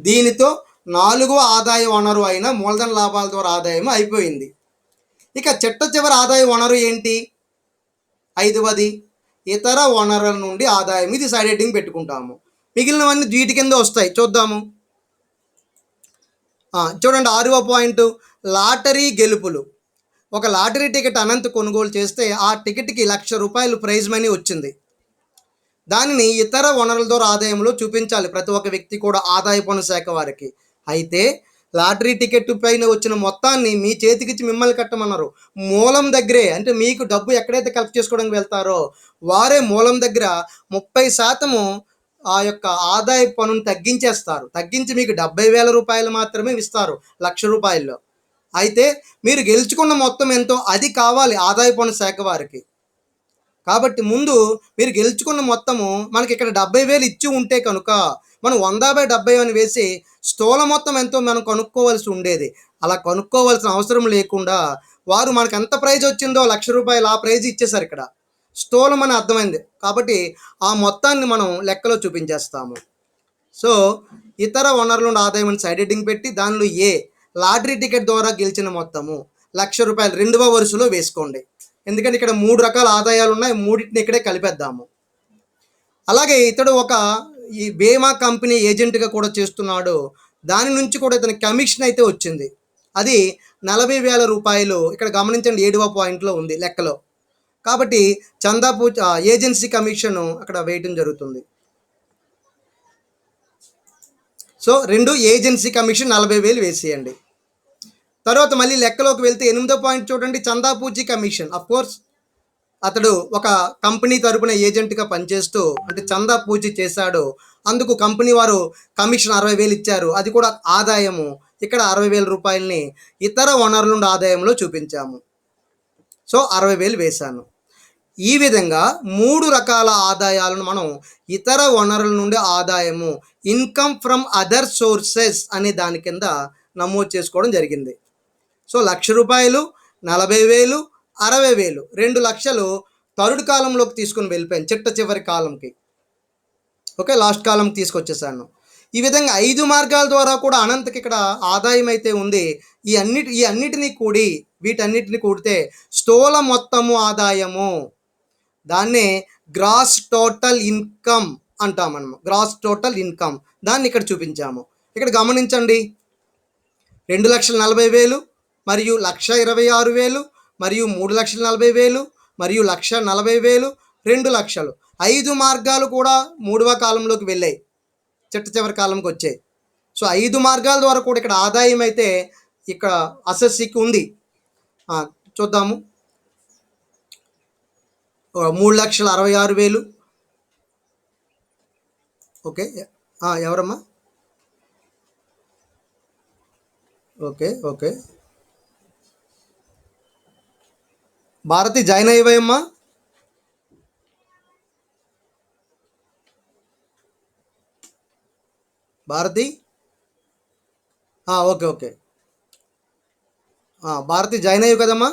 దీనితో 4వ ఆదాయ వనరు అయిన మూలధన లాభాల ద్వారా ఆదాయం అయిపోయింది. ఇక చిట్ట చివరి ఆదాయ వనరు ఏంటి? 5వది ఇతర వనరుల నుండి ఆదాయం. ఇది సైడ్ హెడ్డింగ్ పెట్టుకుంటాము. మిగిలినవన్నీ వీటి కింద వస్తాయి, చూద్దాము. చూడండి 6వ పాయింట్ లాటరీ గెలుపులు. ఒక లాటరీ టికెట్ అనంత కొనుగోలు చేస్తే ఆ టికెట్కి ₹1,00,000 ప్రైజ్ మనీ వచ్చింది. దానిని ఇతర వనరుల ద్వారా ఆదాయంలో చూపించాలి ప్రతి ఒక్క వ్యక్తి కూడా, ఆదాయ పన్ను శాఖ వారికి. అయితే లాటరీ టికెట్ పైన వచ్చిన మొత్తాన్ని మీ చేతికిచ్చి మిమ్మల్ని కట్టమన్నారు. మూలం దగ్గరే, అంటే మీకు డబ్బు ఎక్కడైతే కలెక్ట్ చేసుకోవడానికి వెళ్తారో వారే మూలం దగ్గర 30% ఆ యొక్క ఆదాయ పన్నును తగ్గించేస్తారు. తగ్గించి మీకు 70,000 రూపాయలు మాత్రమే ఇస్తారు 1,00,000 రూపాయల్లో. అయితే మీరు గెలుచుకున్న మొత్తం ఎంతో అది కావాలి ఆదాయ పన్ను శాఖ వారికి. కాబట్టి ముందు మీరు గెలుచుకున్న మొత్తము మనకి ఇక్కడ 70,000 ఇచ్చి ఉంటే కనుక మనం 100/70 అని వేసి స్థూల మొత్తం ఎంతో మనం కనుక్కోవాల్సి ఉండేది. అలా కనుక్కోవాల్సిన అవసరం లేకుండా వారు మనకు ఎంత ప్రైజ్ వచ్చిందో 1,00,000 రూపాయలు ఆ ప్రైజ్ ఇచ్చేసారు ఇక్కడ. స్థూలం అని అర్థమైంది కాబట్టి ఆ మొత్తాన్ని మనం లెక్కలో చూపించేస్తాము. సో ఇతర వనరుల నుండి ఆదాయం అని సైడ్ హెడ్డింగ్ పెట్టి దానిలో లాటరీ టికెట్ ద్వారా గెలిచిన మొత్తము 1,00,000 రూపాయలు 2వ వరుసలో వేసుకోండి. ఎందుకంటే ఇక్కడ 3 రకాల ఆదాయాలు ఉన్నాయి, మూడింటిని ఇక్కడే కలిపేద్దాము. అలాగే ఇతడు ఒక ఈ బీమా కంపెనీ ఏజెంట్గా కూడా చేస్తున్నాడు. దాని నుంచి కూడా ఇతని కమిషన్ అయితే వచ్చింది. అది 40,000 రూపాయలు. ఇక్కడ గమనించండి 7వ పాయింట్లో ఉంది లెక్కలో. కాబట్టి ఏజెన్సీ కమిషన్ అక్కడ వేయటం జరుగుతుంది. సో 2 ఏజెన్సీ కమిషన్ 40,000 వేసేయండి. తర్వాత మళ్ళీ లెక్కలోకి వెళ్తే 8వ పాయింట్ చూడండి, చందాపూచి కమిషన్. కోర్స్ అతడు ఒక కంపెనీ తరపున ఏజెంట్గా పనిచేస్తూ అంటే చందా పూచి చేశాడు. అందుకు కంపెనీ వారు కమిషన్ 60,000 ఇచ్చారు. అది కూడా ఆదాయము. ఇక్కడ 60,000 రూపాయలని ఇతర వనరుల నుండి ఆదాయంలో చూపించాము. సో 60,000 వేశాను. ఈ విధంగా 3 రకాల ఆదాయాలను మనం ఇతర వనరుల నుండి ఆదాయము, ఇన్కమ్ ఫ్రమ్ అదర్ సోర్సెస్ అనే దాని కింద నమోదు చేసుకోవడం జరిగింది. సో 1,00,000 రూపాయలు, 40,000, 60,000, 2,00,000 థర్డ్ కాలంలోకి తీసుకుని వెళ్ళిపోయాను, చివరి కాలంకి. ఓకే, లాస్ట్ కాలంకి తీసుకొచ్చేసాను. ఈ విధంగా 5 మార్గాల ద్వారా కూడా అనంతకి ఇక్కడ ఆదాయం అయితే ఉంది. వీటన్నిటిని కూడితే స్థూల మొత్తము ఆదాయము, దాన్నే గ్రాస్ టోటల్ ఇన్కమ్ అంటాం మనము. గ్రాస్ టోటల్ ఇన్కమ్ దాన్ని ఇక్కడ చూపించాము. ఇక్కడ గమనించండి, 2,40,000 మరియు 1,26,000 మరియు 3,40,000 మరియు 1,40,000, 2,00,000. 5 మార్గాలు కూడా 3వ కాలంలోకి వెళ్ళాయి, చివరి కాలంకి వచ్చాయి. సో 5 మార్గాల ద్వారా కూడా ఇక్కడ ఆదాయం అయితే ఇక్కడ అసెస్సీకి ఉంది. చూద్దాము. 3,66,000. ఓకే, ఎవరమ్మా? ఓకే ఓకే, భారతి జాయిన్ అయ్యావమ్మా? Bharati, okay okay, Bharati join అయ్యావు కదమ్మా?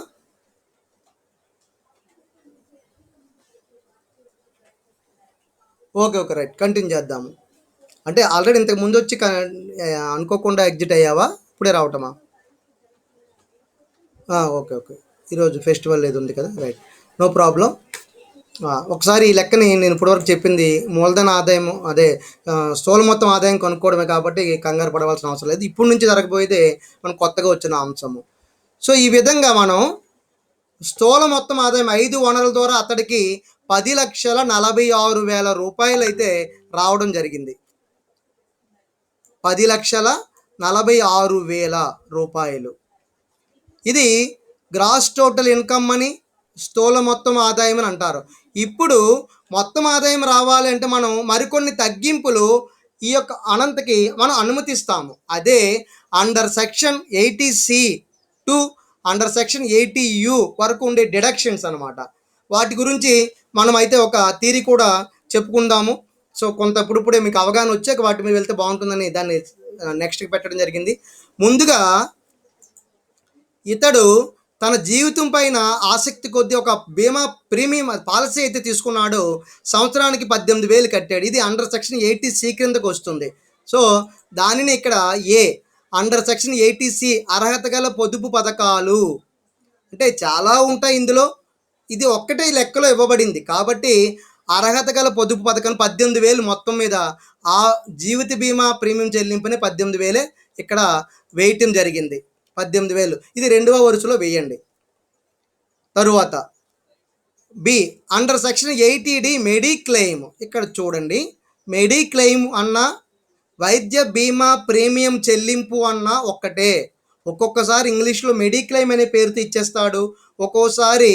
ఓకే ఓకే, రైట్, కంటిన్యూ చేద్దాము. అంటే ఆల్రెడీ ఇంతకు ముందు వచ్చి అనుకోకుండా ఎగ్జిట్ అయ్యావా, ఇప్పుడే రావటమా? ఓకే ఓకే, ఈరోజు ఫెస్టివల్ ఏది ఉంది కదా, రైట్, నో ప్రాబ్లం. ఒకసారి ఈ లెక్కని నేను ఇప్పటివరకు చెప్పింది మూలధన ఆదాయం, అదే స్థూల మొత్తం ఆదాయం కనుక్కోవడమే కాబట్టి కంగారు పడవలసిన అవసరం లేదు. ఇప్పటి నుంచి జరగబోయేదే మనం కొత్తగా వచ్చిన అంశము. సో ఈ విధంగా మనం స్థూల మొత్తం ఆదాయం 5 వనరుల ద్వారా అతడికి 10,46,000 రూపాయలు అయితే రావడం జరిగింది. 10,46,000 రూపాయలు. ఇది గ్రాస్ టోటల్ ఇన్కమ్ అని, స్థూల మొత్తం ఆదాయం అని అంటారు. ఇప్పుడు మొత్తం ఆదాయం రావాలి అంటే మనం మరికొన్ని తగ్గింపులు ఈ యొక్క అనంతకి మనం అనుమతిస్తాము. అదే under section 80C to under section 80U వరకు ఉండే డిడక్షన్స్ అనమాట. వాటి గురించి మనమైతే ఒక థియరీ కూడా చెప్పుకుందాము. సో కొంత ఇప్పుడే మీకు అవగాహన వచ్చాక వాటి మీద వెళ్తే బాగుంటుందని దాన్ని నెక్స్ట్కి పెట్టడం జరిగింది. ముందుగా ఇతడు తన జీవితం పైన ఆసక్తి కొద్దీ ఒక బీమా ప్రీమియం పాలసీ అయితే తీసుకున్నాడు. సంవత్సరానికి 18,000 కట్టాడు. ఇది అండర్ సెక్షన్ 80C క్రిందకు వస్తుంది. సో దానిని ఇక్కడ అండర్ సెక్షన్ 80C అర్హత గల పొదుపు పథకాలు అంటే చాలా ఉంటాయి ఇందులో. ఇది ఒక్కటే లెక్కలో ఇవ్వబడింది కాబట్టి అర్హత గల పొదుపు పథకం 18,000 మొత్తం మీద ఆ జీవిత బీమా ప్రీమియం చెల్లింపుని 18,000 ఇక్కడ వేయటం జరిగింది. 18,000 ఇది 2వ వరుసలో వేయండి. తరువాత be under section 80D mediclaim. ఇక్కడ చూడండి, మెడిక్లెయిమ్ అన్న వైద్య బీమా ప్రీమియం చెల్లింపు అన్న ఒక్కటే. ఒక్కొక్కసారి ఇంగ్లీష్లో మెడిక్లెయిమ్ అనే పేరుతో ఇచ్చేస్తాడు, ఒక్కోసారి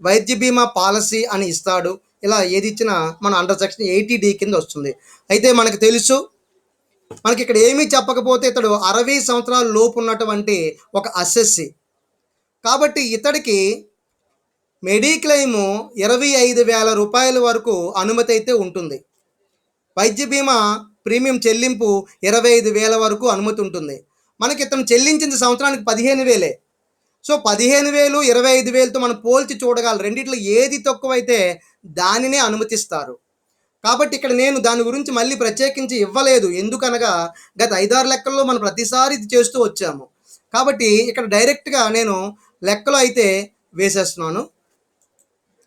వైద్య బీమా పాలసీ అని ఇస్తాడు. ఇలా ఏది ఇచ్చినా మన అండర్ సెక్షన్ 80D కింద వస్తుంది. అయితే మనకు తెలుసు, మనకి ఇక్కడ ఏమీ చెప్పకపోతే ఇతడు 60 సంవత్సరాల లోపు ఉన్నటువంటి ఒక అసెస్సి, కాబట్టి ఇతడికి మెడిక్లెయిము 25,000 రూపాయల వరకు అనుమతి అయితే ఉంటుంది. వైద్య బీమా ప్రీమియం చెల్లింపు 25,000 వరకు అనుమతి ఉంటుంది. మనకి ఇతను చెల్లించింది సంవత్సరానికి 15,000. సో 15,000 25,000తో మనం పోల్చి చూడగలం, రెండిట్లో ఏది తక్కువైతే దానినే అనుమతిస్తారు. కాబట్టి ఇక్కడ నేను దాని గురించి మళ్ళీ ప్రత్యేకించి ఇవ్వలేదు, ఎందుకనగా గత 5-6 లెక్కల్లో మనం ప్రతిసారి ఇది చేస్తూ వచ్చాము. కాబట్టి ఇక్కడ డైరెక్ట్గా నేను లెక్కలో అయితే వేసేస్తున్నాను.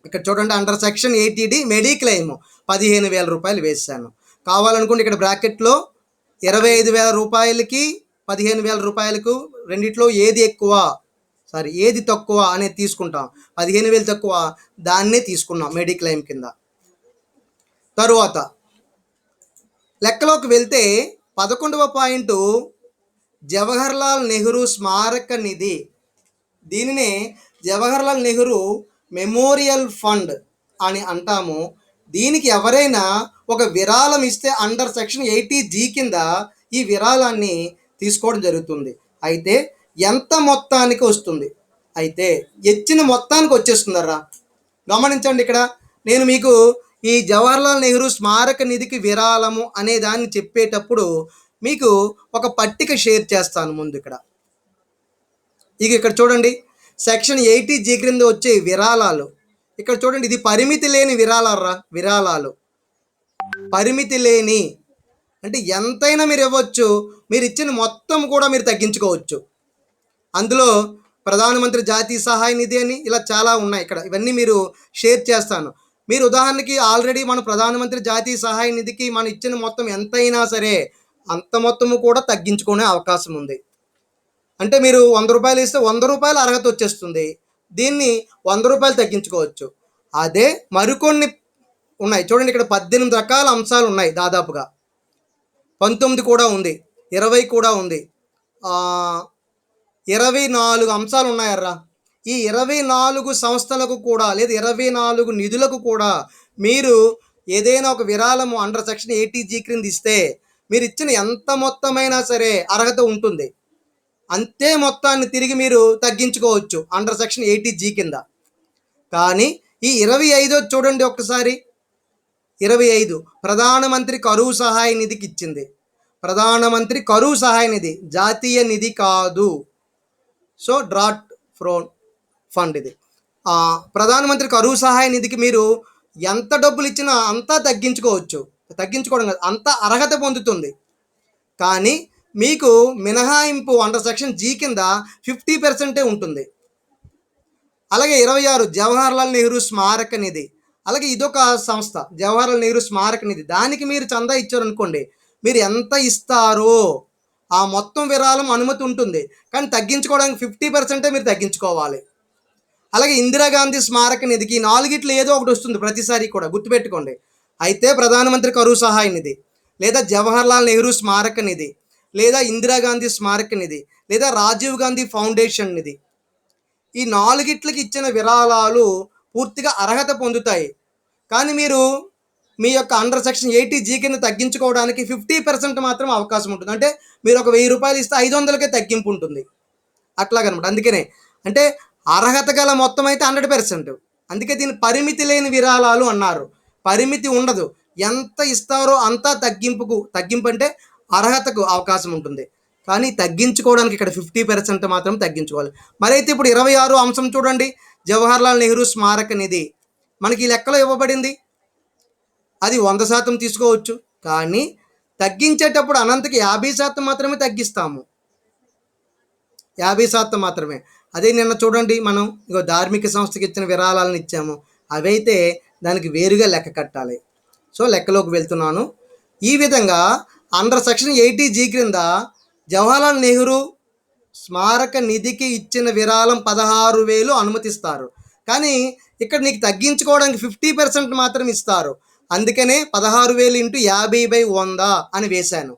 ఇక్కడ చూడండి, అండర్ సెక్షన్ 80D మెడిక్లెయిమ్ 15,000 రూపాయలు వేసాను. కావాలనుకుంటే ఇక్కడ బ్రాకెట్లో 25,000 రూపాయలకి 15,000 రూపాయలకు రెండిట్లో ఏది ఎక్కువ, ఏది తక్కువ అనేది తీసుకుంటాం. 15,000 తక్కువ, దాన్నే తీసుకున్నాం మెడిక్లెయిమ్ కింద. తరువాత లెక్కలోకి వెళ్తే 11వ పాయింట్ జవహర్లాల్ నెహ్రూ స్మారక నిధి. దీనినే జవహర్లాల్ నెహ్రూ మెమోరియల్ ఫండ్ అని అంటాము. దీనికి ఎవరైనా ఒక విరాళం ఇస్తే అండర్ సెక్షన్ 80G కింద ఈ విరాళాన్ని తీసుకోవడం జరుగుతుంది. అయితే ఎంత మొత్తానికి వస్తుంది, అయితే ఇచ్చిన మొత్తానికి వచ్చేస్తుందరా. గమనించండి, ఇక్కడ నేను మీకు ఈ జవహర్లాల్ నెహ్రూ స్మారక నిధికి విరాళము అనే దాన్ని చెప్పేటప్పుడు మీకు ఒక పట్టిక షేర్ చేస్తాను ముందు. ఇక్కడ చూడండి, సెక్షన్ 80G క్రింద వచ్చే విరాళాలు. ఇక్కడ చూడండి, ఇది పరిమితి లేని విరాళాలు. పరిమితి లేని అంటే ఎంతైనా మీరు ఇవ్వచ్చు, మీరు ఇచ్చిన మొత్తం కూడా మీరు తగ్గించుకోవచ్చు. అందులో ప్రధానమంత్రి జాతీయ సహాయ నిధి అని ఇలా చాలా ఉన్నాయి. ఇక్కడ ఇవన్నీ మీరు షేర్ చేస్తాను. మీరు ఉదాహరణకి ఆల్రెడీ మన ప్రధానమంత్రి జాతీయ సహాయ నిధికి మనం ఇచ్చిన మొత్తం ఎంతైనా సరే అంత మొత్తము కూడా తగ్గించుకునే అవకాశం ఉంది. అంటే మీరు 100 రూపాయలు ఇస్తే 100 రూపాయలు అర్హత వచ్చేస్తుంది, దీన్ని 100 రూపాయలు తగ్గించుకోవచ్చు. అదే మరికొన్ని ఉన్నాయి చూడండి, ఇక్కడ 18 రకాల అంశాలు ఉన్నాయి, దాదాపుగా 19 కూడా ఉంది, 20 కూడా ఉంది, 24 అంశాలు ఉన్నాయర్రా. ఈ 24 సంస్థలకు కూడా లేదా 24 నిధులకు కూడా మీరు ఏదైనా ఒక విరాళము అండర్ సెక్షన్ 80G క్రింద ఇస్తే మీరు ఇచ్చిన ఎంత మొత్తమైనా సరే అర్హత ఉంటుంది. అంతే మొత్తాన్ని తిరిగి మీరు తగ్గించుకోవచ్చు అండర్ సెక్షన్ 80G కింద. కానీ ఈ 25 చూడండి ఒక్కసారి, 25 ప్రధానమంత్రి కరువు సహాయ నిధికి ఇచ్చింది. ప్రధానమంత్రి కరువు సహాయ నిధి జాతీయ నిధి కాదు. సో డ్రాట్ ఫ్రోన్ ఫండ్ ఇది. ప్రధానమంత్రి కరువు సహాయ నిధికి మీరు ఎంత డబ్బులు ఇచ్చినా అంతా తగ్గించుకోవడం కాదు, అంతా అర్హత పొందుతుంది. కానీ మీకు మినహాయింపు అండర్ సెక్షన్ G కింద 50% ఉంటుంది. అలాగే 26 జవహర్లాల్ నెహ్రూ స్మారక నిధి. అలాగే ఇదొక సంస్థ, జవహర్లాల్ నెహ్రూ స్మారక నిధి. దానికి మీరు చందా ఇచ్చారనుకోండి, మీరు ఎంత ఇస్తారో ఆ మొత్తం విరాళం అనుమతి ఉంటుంది, కానీ తగ్గించుకోవడానికి 50% మీరు తగ్గించుకోవాలి. అలాగే ఇందిరాగాంధీ స్మారక నిధికి 4గిట్లో ఏదో ఒకటి వస్తుంది ప్రతిసారి కూడా, గుర్తుపెట్టుకోండి. అయితే ప్రధానమంత్రి కరువు సహాయ నిధి లేదా జవహర్లాల్ నెహ్రూ స్మారక నిధి లేదా ఇందిరాగాంధీ స్మారక నిధి లేదా రాజీవ్ గాంధీ ఫౌండేషన్ నిధి, ఈ 4గిట్లకి ఇచ్చిన విరాళాలు పూర్తిగా అర్హత పొందుతాయి. కానీ మీరు మీ యొక్క అండర్ సెక్షన్ 80G కింద తగ్గించుకోవడానికి 50% మాత్రం అవకాశం ఉంటుంది. అంటే మీరు ఒక 1000 రూపాయలు ఇస్తే 500కే తగ్గింపు ఉంటుంది, అట్లాగనమాట. అందుకనే అంటే అర్హత గల మొత్తం అయితే 100%. అందుకే దీన్ని పరిమితి లేని విరాళాలు అన్నారు. పరిమితి ఉండదు, ఎంత ఇస్తారో అంతా తగ్గింపు అంటే అర్హతకు అవకాశం ఉంటుంది. కానీ తగ్గించుకోవడానికి ఇక్కడ 50% మాత్రం తగ్గించుకోవాలి. మరైతే ఇప్పుడు 26 అంశం చూడండి, జవహర్లాల్ నెహ్రూ స్మారక నిధి మనకి ఈ లెక్కలో ఇవ్వబడింది. అది 100% తీసుకోవచ్చు, కానీ తగ్గించేటప్పుడు అనంతకి 50% మాత్రమే తగ్గిస్తాము, 50% మాత్రమే. అదే నిన్న చూడండి, మనం ధార్మిక సంస్థకి ఇచ్చిన విరాళాలను ఇచ్చాము, అవైతే దానికి వేరుగా లెక్క కట్టాలి. సో లెక్కలోకి వెళ్తున్నాను. ఈ విధంగా అండర్ సెక్షన్ 80G క్రింద జవహర్లాల్ నెహ్రూ స్మారక నిధికి ఇచ్చిన విరాళం 16,000 అనుమతిస్తారు. కానీ ఇక్కడ నీకు తగ్గించుకోవడానికి 50% మాత్రం ఇస్తారు. అందుకనే 16,000 ఇంటూ 50/100 అని వేశాను.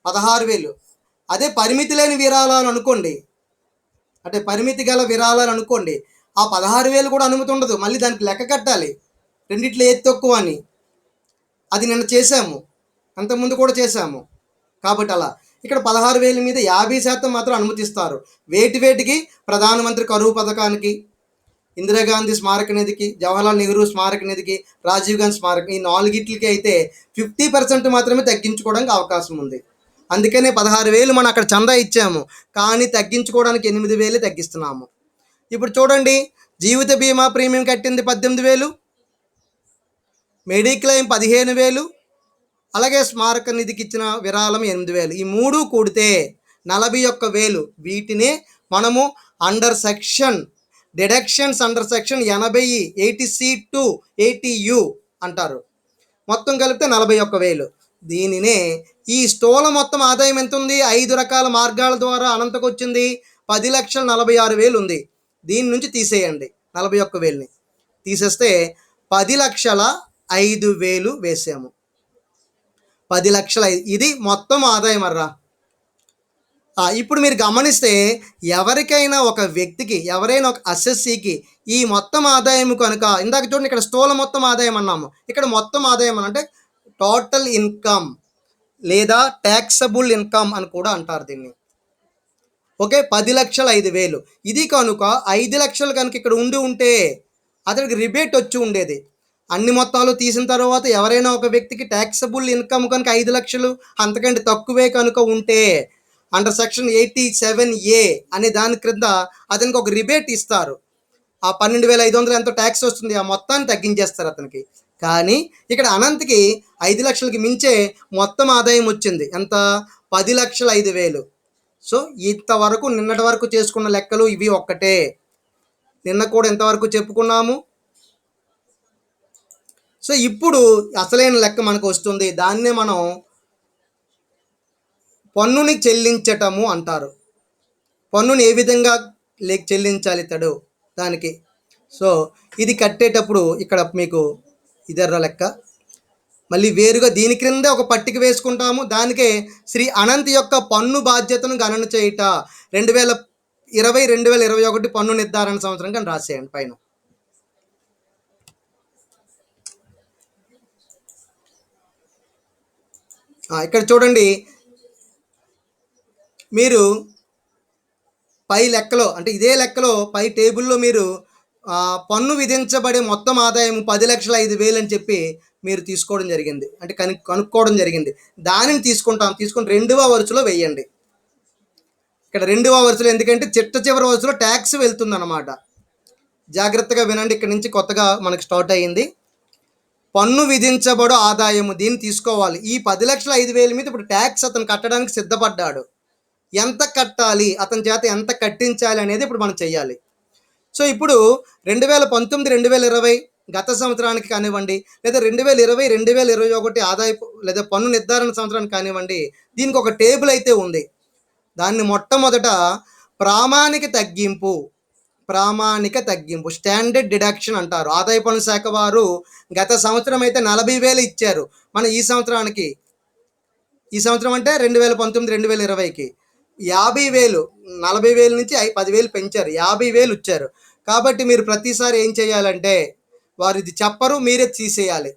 16,000. అదే పరిమితి లేని విరాళాలు అనుకోండి, అంటే పరిమితి గల విరాళాలు అనుకోండి, ఆ 16,000 కూడా అనుమతి ఉండదు. మళ్ళీ దానికి లెక్క కట్టాలి, రెండిట్లో ఏది తక్కువ అని. అది నిన్న చేశాము, అంతకుముందు కూడా చేశాము. కాబట్టి అలా ఇక్కడ 16,000 మీద 50% మాత్రం అనుమతిస్తారు. వేటికి? ప్రధానమంత్రి కరువు పథకానికి, ఇందిరాగాంధీ స్మారక నిధికి, జవహర్లాల్ నెహ్రూ స్మారక నిధికి, రాజీవ్ గాంధీ స్మారక, ఈ నాలుగిట్లకి అయితే 50% మాత్రమే తగ్గించుకోవడానికి అవకాశం ఉంది. అందుకనే 16,000 మనం అక్కడ చందా ఇచ్చాము, కానీ తగ్గించుకోవడానికి 8,000 తగ్గిస్తున్నాము. ఇప్పుడు చూడండి, జీవిత బీమా ప్రీమియం కట్టింది 18,000, మెడిక్లెయిమ్ 15,000, అలాగే స్మారక నిధికి ఇచ్చిన విరాళం 8,000. ఈ మూడు కూడితే 41,000. వీటినే మనము under section deductions under section 80, 80C to 80U అంటారు. మొత్తం కలిపితే 41,000. దీనినే ఈ స్థూల మొత్తం ఆదాయం ఎంత ఉంది? 5 రకాల మార్గాల ద్వారా అనంతకు వచ్చింది 10,46,000 ఉంది. దీని నుంచి తీసేయండి 41,000ని, తీసేస్తే 10,05,000 వేసాము. 10,05,000 ఇది మొత్తం ఆదాయం అర్రా. ఇప్పుడు మీరు గమనిస్తే ఎవరికైనా ఒక వ్యక్తికి, ఎవరైనా ఒక అసెస్సీకి ఈ మొత్తం ఆదాయం కనుక, ఇందాక చూడండి ఇక్కడ స్థూల మొత్తం ఆదాయం అన్నాము, ఇక్కడ మొత్తం ఆదాయం అంటే టోటల్ ఇన్కమ్ లేదా ట్యాక్సబుల్ ఇన్కమ్ అని కూడా అంటారు దీన్ని. ఓకే, 10,05,000. ఇది కనుక 5 లక్షలు కనుక ఇక్కడ ఉంటే అతనికి రిబేట్ వచ్చి ఉండేది. అన్ని మొత్తాలు తీసిన తర్వాత ఎవరైనా ఒక వ్యక్తికి ట్యాక్సబుల్ ఇన్కమ్ కనుక 5 లక్షలు అంతకంటే తక్కువే కనుక ఉంటే అండర్ సెక్షన్ 87A అనే దాని క్రింద అతనికి ఒక రిబేట్ ఇస్తారు. ఆ 12,500 ఎంతో ట్యాక్స్ వస్తుంది, ఆ మొత్తాన్ని తగ్గించేస్తారు అతనికి. కానీ ఇక్కడ అనంత్కి 5 లక్షలకి మించే మొత్తం ఆదాయం వచ్చింది. ఎంత? 10,05,000. సో ఇంతవరకు నిన్నటి వరకు చేసుకున్న లెక్కలు ఇవి ఒక్కటే. నిన్న కూడా ఎంతవరకు చెప్పుకున్నాము. సో ఇప్పుడు అసలైన లెక్క మనకు వస్తుంది. దాన్నే మనం పన్నుని చెల్లించటము అంటారు. పన్నుని ఏ విధంగా చెల్లించాలి ఇతడు దానికి. సో ఇది కట్టేటప్పుడు ఇక్కడ మీకు ఇదర్ర లెక్క. మళ్ళీ వేరుగా దీని క్రింద ఒక పట్టిక వేసుకుంటాము. దానికే శ్రీ అనంత్ యొక్క పన్ను బాధ్యతను గణన చేయుట 2020, 2021 పన్ను నిర్ధారణ సంవత్సరం కానీ రాసేయండి పైన. ఇక్కడ చూడండి, మీరు పై లెక్కలో, అంటే ఇదే లెక్కలో పై టేబుల్లో మీరు పన్ను విధించబడే మొత్తం ఆదాయం 10,05,000 అని చెప్పి మీరు తీసుకోవడం జరిగింది, అంటే కనుక్కోవడం జరిగింది. దానిని తీసుకుని 2వ వరుసలో వేయండి. ఇక్కడ 2వ వరుసలో, ఎందుకంటే చివరి వరుసలో ట్యాక్స్ వెళ్తుందన్నమాట. జాగ్రత్తగా వినండి, ఇక్కడ నుంచి కొత్తగా మనకి స్టార్ట్ అయ్యింది. పన్ను విధించబడు ఆదాయము, దీన్ని తీసుకోవాలి. ఈ 10,05,000 మీద ఇప్పుడు ట్యాక్స్ అతను కట్టడానికి సిద్ధపడ్డాడు. ఎంత కట్టాలి, అతని చేత ఎంత కట్టించాలి అనేది ఇప్పుడు మనం చెయ్యాలి. సో ఇప్పుడు 2019, 2020 గత సంవత్సరానికి కానివ్వండి, లేదా 2020, 2021 ఆదాయపు లేదా పన్ను నిర్ధారణ సంవత్సరానికి కానివ్వండి, దీనికి ఒక టేబుల్ అయితే ఉంది. దాన్ని మొట్టమొదట ప్రామాణిక తగ్గింపు స్టాండర్డ్ డిడక్షన్ అంటారు. ఆదాయ పన్ను శాఖ వారు గత సంవత్సరం అయితే 40,000 ఇచ్చారు. మన ఈ సంవత్సరం అంటే 2019, 2020కి 50,000, 40,000 నుంచి 10,000 పెంచారు, 50,000 ఇచ్చారు. కాబట్టి మీరు ప్రతిసారి ఏం చేయాలంటే, వారు ఇది చెప్పరు, మీరే తీసేయాలి.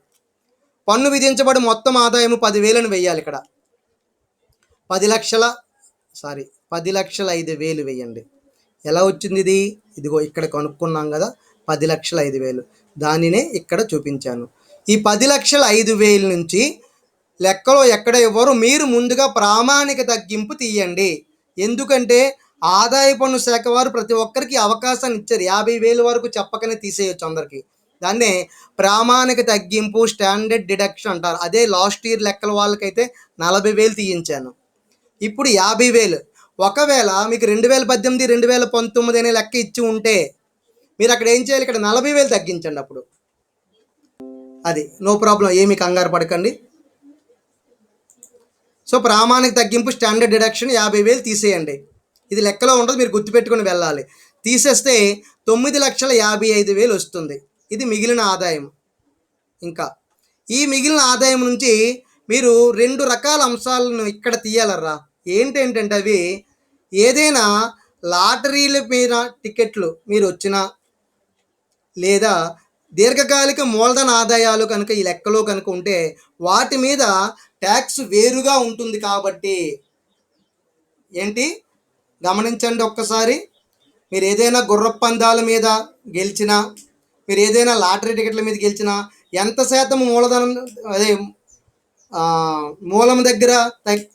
పన్ను విధించబడి మొత్తం ఆదాయం 10,000 వేయాలి. ఇక్కడ 10,05,000 వేయండి. ఎలా వచ్చింది ఇది? ఇదిగో ఇక్కడ కనుక్కున్నాం కదా, 10,05,000. దానినే ఇక్కడ చూపించాను. ఈ 10,05,000 నుంచి లెక్కలో ఎక్కడ ఇవ్వరు, మీరు ముందుగా ప్రామాణిక తగ్గింపు తీయండి. ఎందుకంటే ఆదాయ పన్ను శాఖ వారు ప్రతి ఒక్కరికి అవకాశాన్ని ఇచ్చారు. 50,000 వరకు చెప్పకనే తీసేయచ్చు అందరికీ. దాన్నే ప్రామాణిక తగ్గింపు స్టాండర్డ్ డిడక్షన్ అంటారు. అదే లాస్ట్ ఇయర్ లెక్కల వాళ్ళకైతే 40,000 తీయించాను. ఇప్పుడు 50,000. ఒకవేళ మీకు 2018, 2019 అనే లెక్క ఇచ్చి ఉంటే మీరు అక్కడ ఏం చేయాలి, ఇక్కడ 40,000 తగ్గించండి. అప్పుడు అది నో ప్రాబ్లం, ఏమి కంగారు పడకండి. సో ప్రామాణిక తగ్గింపు స్టాండర్డ్ డిడక్షన్ 50,000 తీసేయండి. ఇది లెక్కలో ఉండదు, మీరు గుర్తుపెట్టుకుని వెళ్ళాలి. తీసేస్తే 9,55,000 వస్తుంది. ఇది మిగిలిన ఆదాయం. ఇంకా ఈ మిగిలిన ఆదాయం నుంచి మీరు 2 రకాల అంశాలను ఇక్కడ తీయాలరా. ఏంటంటే అవి ఏదైనా లాటరీల మీద టికెట్లు మీరు వచ్చినా, లేదా దీర్ఘకాలిక మూలధన ఆదాయాలు కనుక ఈ లెక్కలో కనుక ఉంటే వాటి మీద ట్యాక్స్ వేరుగా ఉంటుంది. కాబట్టి ఏంటి గమనించండి ఒక్కసారి. మీరు ఏదైనా గుర్రపు పందాల మీద గెలిచినా, మీరు ఏదైనా లాటరీ టికెట్ల మీద గెలిచినా ఎంత శాతం మూలధనం అదే మూలం దగ్గర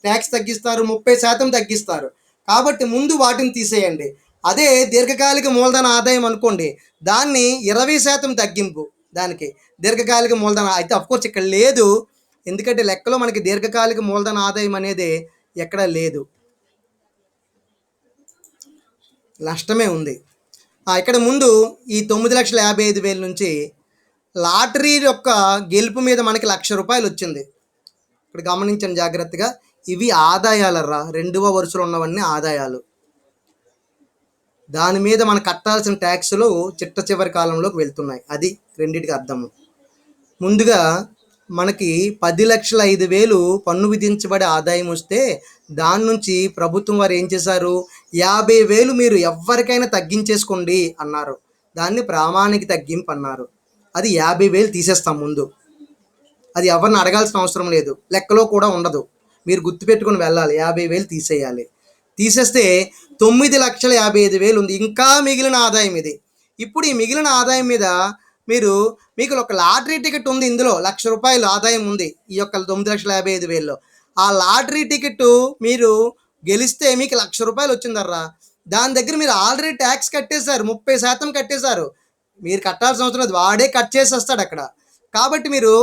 ట్యాక్స్ తగ్గిస్తారు, 30% తగ్గిస్తారు. కాబట్టి ముందు వాటిని తీసేయండి. అదే దీర్ఘకాలిక మూలధన ఆదాయం అనుకోండి, దాన్ని 20% తగ్గింపు. దానికి దీర్ఘకాలిక మూలధన అయితే అఫ్కోర్స్ ఇక్కడ లేదు, ఎందుకంటే లెక్కలో మనకి దీర్ఘకాలిక మూలధన ఆదాయం అనేది ఎక్కడ లేదు, నష్టమే ఉంది. ఇక్కడ ముందు ఈ 9,55,000 నుంచి లాటరీ యొక్క గెలుపు మీద మనకి ₹1,00,000 వచ్చింది. ఇక్కడ గమనించండి జాగ్రత్తగా. ఇవి ఆదాయాలరా, రెండవ వరుసలో ఉన్నవన్నీ ఆదాయాలు. దాని మీద మనం కట్టాల్సిన ట్యాక్సులు చిట్ట చివరి కాలంలోకి వెళ్తున్నాయి. అది రెండింటికి అర్థము. ముందుగా మనకి 10,05,000 పన్ను విధించబడే ఆదాయం వస్తే దాని నుంచి ప్రభుత్వం వారు ఏం చేశారు, 50,000 మీరు ఎవరికైనా తగ్గించేసుకోండి అన్నారు. దాన్ని ప్రామాణిక తగ్గింపు అన్నారు. అది 50,000 తీసేస్తాం ముందు. అది ఎవరిని అడగాల్సిన అవసరం లేదు, లెక్కలో కూడా ఉండదు, మీరు గుర్తుపెట్టుకుని వెళ్ళాలి. 50,000 తీసేయాలి. తీసేస్తే 9,55,000 ఉంది. ఇంకా మిగిలిన ఆదాయం ఇది. ఇప్పుడు ఈ మిగిలిన ఆదాయం మీద మీకు ఒక లాటరీ టికెట్ ఉంది, ఇందులో ₹1,00,000 ఆదాయం ఉంది ఈ యొక్క 9,55,000లో. ఆ లాటరీ టికెట్ మీరు గెలిస్తే మీకు ₹1,00,000 వచ్చిందర్రా. దాని దగ్గర మీరు ఆల్రెడీ ట్యాక్స్ కట్టేశారు, 30% కట్టేశారు. మీరు కట్టాల్సిన అవసరం లేదు, వాడే కట్ చేసేస్తాడు అక్కడ. కాబట్టి మీరు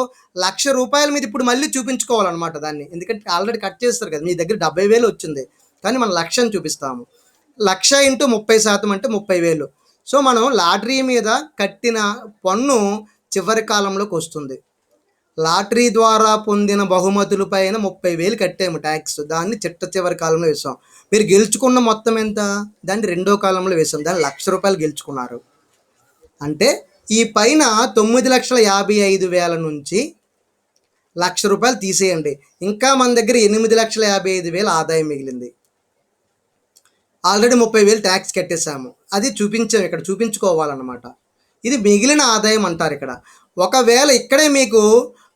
₹1,00,000 మీద ఇప్పుడు మళ్ళీ చూపించుకోవాలన్నమాట దాన్ని, ఎందుకంటే ఆల్రెడీ కట్ చేస్తారు కదా. మీ దగ్గర 70,000 వచ్చింది, కానీ మనం 1,00,000 చూపిస్తాము. 1,00,000 ఇంటూ 30% అంటే 30,000. సో మనం లాటరీ మీద కట్టిన పన్ను చివరి కాలంలోకి వస్తుంది. లాటరీ ద్వారా పొందిన బహుమతుల పైన 30,000 కట్టాము ట్యాక్స్, దాన్ని చిట్ట చివరి కాలంలో వేసాం. మీరు గెలుచుకున్న మొత్తం ఎంత, దాన్ని రెండో కాలంలో వేసాం, దాన్ని ₹1,00,000 గెలుచుకున్నారు. అంటే ఈ పైన 9,55,000 నుంచి ₹1,00,000 తీసేయండి. ఇంకా మన దగ్గర 8,55,000 ఆదాయం మిగిలింది. ఆల్రెడీ 30,000 ట్యాక్స్ కట్టేశాము, అది చూపించాము, ఇక్కడ చూపించుకోవాలన్నమాట. ఇది మిగిలిన ఆదాయం అంటారు ఇక్కడ. ఒకవేళ ఇక్కడే మీకు